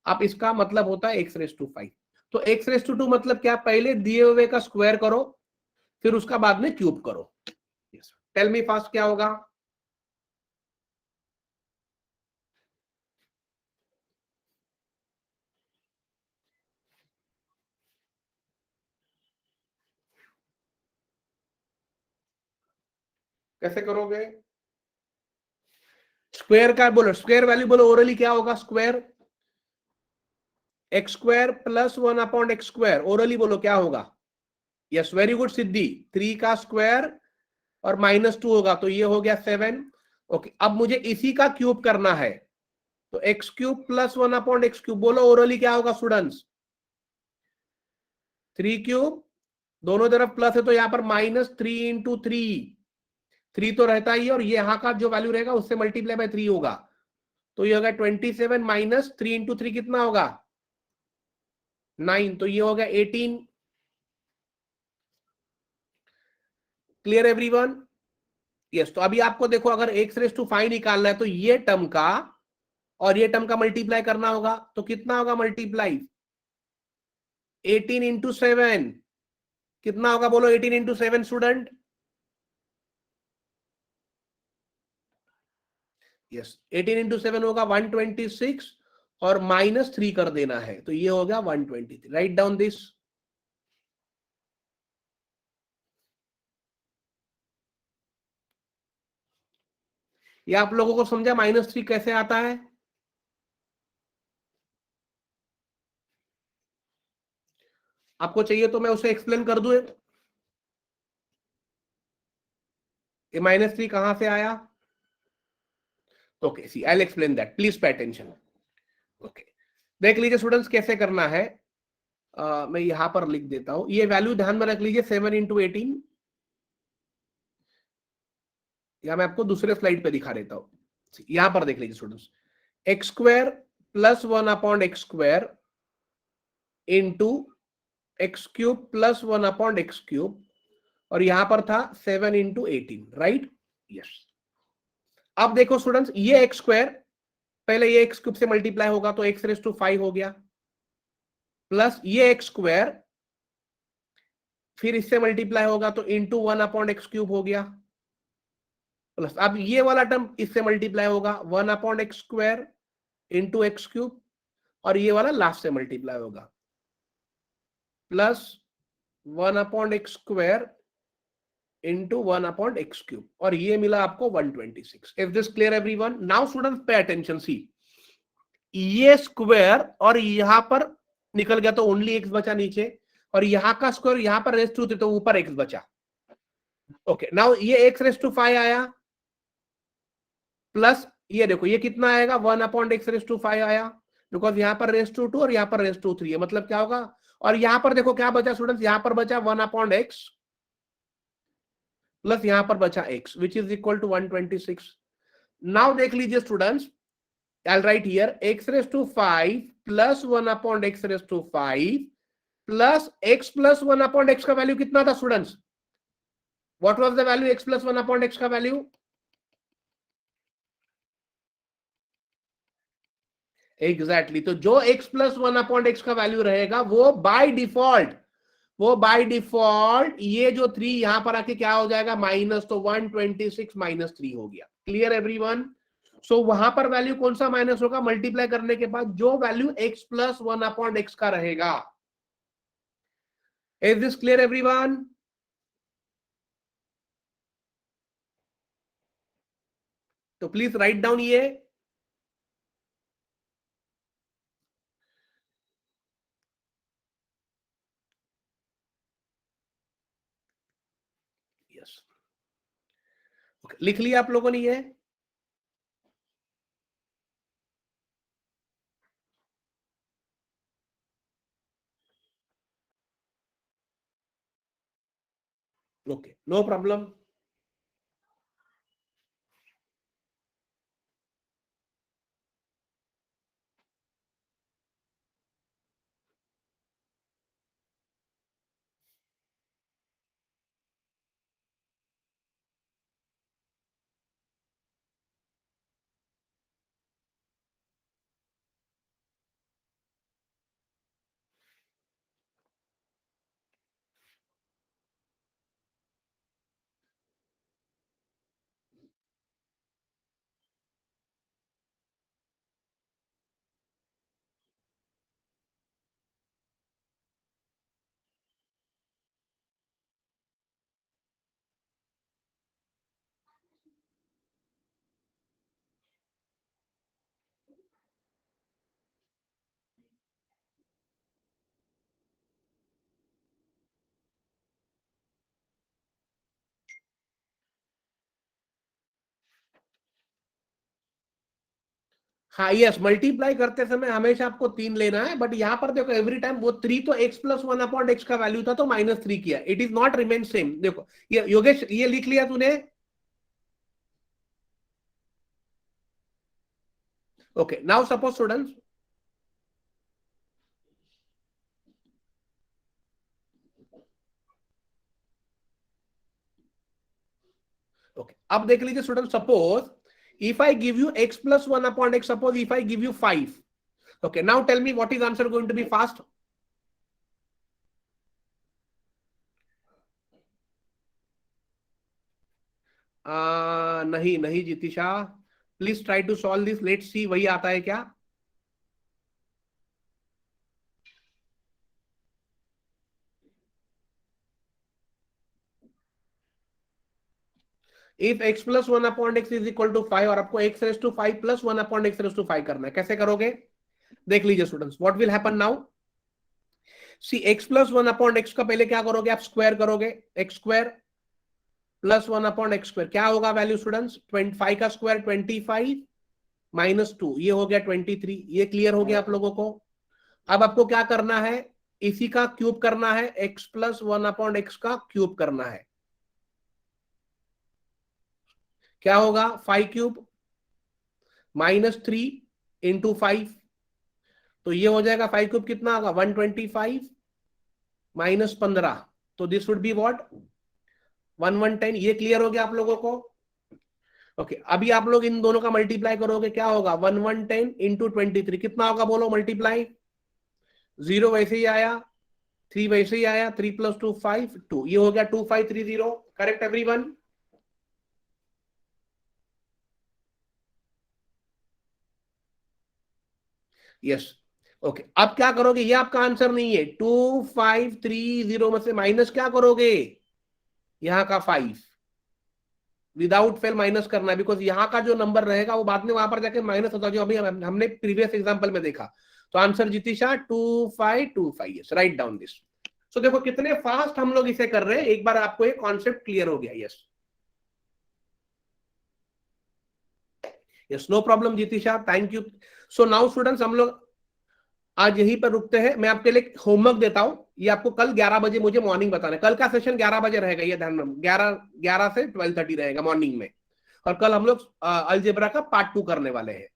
आप इसका मतलब होता है x⁵5। तो x⁵2 मतलब क्या? पहले दिए हुए का स्क्वायर करो, फिर उसका बाद में क्यूब करो। टेल मी फास्ट, क्या होगा? कैसे करोगे? स्क्वायर का बोलो, स्क्वायर वैल्यू बोलो ओरली, क्या होगा? Square x² plus 1/x²। Orally बोलो क्या होगा? यस, वेरी गुड सिद्धि। 3 का स्क्वायर और -2 होगा, तो ये हो गया 7। ओके, अब मुझे इसी का क्यूब करना है, तो x³ प्लस 1/x³ बोलो ओरली क्या होगा स्टूडेंट्स? 3³ दोनों तरफ प्लस है, तो यहां पर -3 इंटू 3 तो रहता ही है, और ये यहां का जो वैल्यू रहेगा उससे मल्टीप्लाई बाय 3 होगा, तो ये होगा 27 माइनस 3 इंटू 3 कितना होगा? 9, तो ये हो गया 18। Clear everyone? यस, तो अभी आपको देखो, अगर x⁵5 निकालना है तो ये टर्म का और ये टर्म का मल्टीप्लाई करना होगा, तो कितना होगा मल्टीप्लाई? 18 इंटू 7 कितना होगा? बोलो 18 इंटू 7 स्टूडेंट। यस, 18 इंटू 7 होगा 126, और -3 कर देना है, तो ये हो गया 123। Right down this. ये आप लोगों को समझा -3 कैसे आता है? आपको चाहिए तो मैं उसे एक्सप्लेन कर दूं। ये -3 कहां से आया? Okay, see I will explain that, please pay attention. Okay, देख लीजिए स्टूडेंट्स कैसे करना है। मैं यहां पर लिख देता हूं, ये वैल्यू ध्यान में रख लीजिए, 7 इंटू 18, या मैं आपको दूसरे स्लाइड पे दिखा देता हूं। यहां पर देख लीजिए students, x² plus 1/x² into x³ plus 1/x³, और यहां पर था 7 इंटू 18, राइट? यस। अब देखो स्टूडेंट्स, ये x², पहले ये x³ से मल्टीप्लाई होगा, तो x⁵5 हो गया, प्लस ये x², फिर इससे मल्टीप्लाई होगा तो इंटू 1/x³ हो गया, प्लस अब ये वाला टर्म इससे मल्टीप्लाई होगा 1/x² इंटू x³, और ये वाला लास्ट से मल्टीप्लाई होगा, प्लस 1/x² इंटू 1/x³, और ये मिला आपको 126। Is this clear everyone? Now students pay attention, see ये स्क्वायर और यहां पर निकल गया, तो ओनली x बचा नीचे, और यहां का स्क्वायर यहां पर रेस टू थे, तो ऊपर x बचा। ओके, नाउ ये x⁵5 आया, प्लस ये देखो ये कितना आएगा? 1/x⁵5 आया, बिकॉज यहां पर रेस टू 2 और यहां पर रेस टू 3 है, मतलब क्या होगा? और यहां पर देखो क्या बचा स्टूडेंट्स, यहां पर बचा 1/x प्लस यहां पर बचा x, which is equal to 126। Now देख लीजिए students, I'll write here x⁵5 plus 1/x⁵5 plus x plus 1/x का वैल्यू कितना था students? What was the value x plus 1/x का वैल्यू? एग्जैक्टली, तो जो x plus 1/x का value रहेगा वो बाय डिफॉल्ट ये जो 3 यहां पर आके क्या हो जाएगा? माइनस, तो 126 -3 हो गया। Clear everyone? सो वहां पर वैल्यू कौन सा माइनस होगा? मल्टीप्लाई करने के बाद जो वैल्यू x प्लस 1/x का रहेगा। Is this clear everyone? तो प्लीज राइट डाउन ये। यस, लिख लिया आप लोगों ने ये? Okay, no problem. हाँ यस, मल्टीप्लाई करते समय हमेशा आपको 3 लेना है, बट यहां पर देखो एवरी टाइम वो 3 तो x प्लस 1/x का वैल्यू था तो -3 किया, it is not remain same. देखो ये योगेश ये लिख लिया तूने? Okay, now suppose students, okay अब देख लीजिए student, suppose if I give you x plus 1/x, suppose if I give you 5, okay, now tell me what is answer going to be fast? नहीं नहीं Jitisha, please try to solve this, let's see वही आता है क्या। If x plus 1/x is equal to 5 और आपको x raise to 5 plus 1/x raise to 5 करना है, कैसे करोगे? देख लीजिए students, what will happen now. See x plus 1/x का पहले क्या करोगे आप? स्क्वायर करोगे, x square plus 1/x square, क्या होगा वैल्यू स्टूडेंट्स? 25 का स्क्वायर 25 -2, ये हो गया 23। ये क्लियर हो गया आप लोगों को? अब आपको क्या करना है? इसी का क्यूब करना है, x प्लस 1/x का क्यूब करना है। क्या होगा? 5 क्यूब -3 इंटू 5, तो ये हो जाएगा 5 क्यूब कितना होगा? 125 -15, तो दिस वुड बी व्हाट? 1110। ये क्लियर हो गया आप लोगों को? ओके अभी आप लोग इन दोनों का मल्टीप्लाई करोगे, क्या होगा? 1110 इंटू 23 कितना होगा बोलो मल्टीप्लाई? 0 वैसे ही आया, 3 वैसे ही आया, 3 + 2 5, 2, ये हो गया 2530। Correct everyone? यस। ओके अब क्या करोगे? ये आपका आंसर नहीं है, 2530 में से माइनस क्या करोगे? यहां का 5 विदाउट फेल माइनस करना है, बिकॉज यहाँ का जो नंबर रहेगा वो बाद में वहां पर जाके माइनस होता है, जो अभी हमने प्रीवियस एग्जांपल में देखा। तो answer Jitisha 2525। Yes, write down this. So देखो कितने फास्ट हम लोग इसे कर रहे हैं, एक बार आपको ये कॉन्सेप्ट क्लियर हो गया। Yes yes, no problem Jitisha, thank you. So now students, हम लोग आज यहीं पर रुकते हैं। मैं आपके लिए होमवर्क देता हूं, ये आपको कल 11 बजे मुझे मॉर्निंग बताना है। कल का सेशन 11 बजे रहेगा, ये ध्यान में, 11 से 12:30 रहेगा मॉर्निंग में। और कल हम लोग अलजेब्रा का पार्ट 2 करने वाले हैं।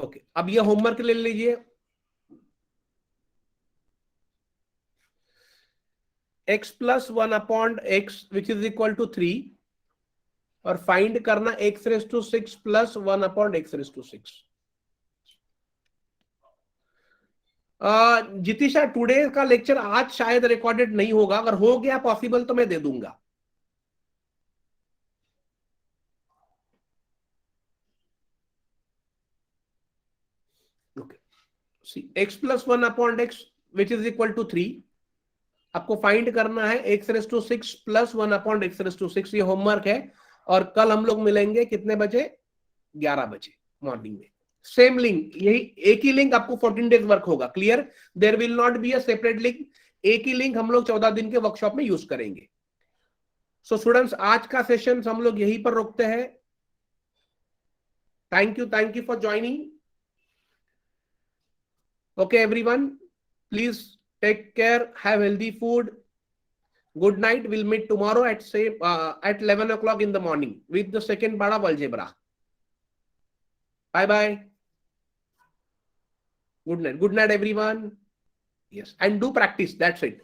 ओके अब ये होमवर्क ले लीजिए। x plus 1/x which is equal to 3 और फाइंड करना x raise to 6 plus 1/x raise to 6। Jitisha today का लेक्चर आज शायद रिकॉर्डेड नहीं होगा, अगर हो गया पॉसिबल तो मैं दे दूंगा। x plus 1/x which is equal to 3, आपको फाइंड करना है x raise to 6 plus 1/x raise to 6। ये होमवर्क है और कल हम लोग मिलेंगे कितने बजे? 11 बजे मॉर्निंग में। सेम लिंक, यही एक ही लिंक आपको 14 डेज वर्क होगा। Clear? There will not be a separate link, एक ही लिंक हम लोग 14 दिन के वर्कशॉप में यूज करेंगे। सो स्टूडेंट्स, आज का सेशन हम लोग यहीं पर रोकते हैं. Thank you for joining. Okay, everyone, please take care, have healthy food. Good night. We'll meet tomorrow at 11 o'clock in the morning with the second part of algebra. Bye bye. Good night. Good night, everyone. Yes, and do practice. That's it.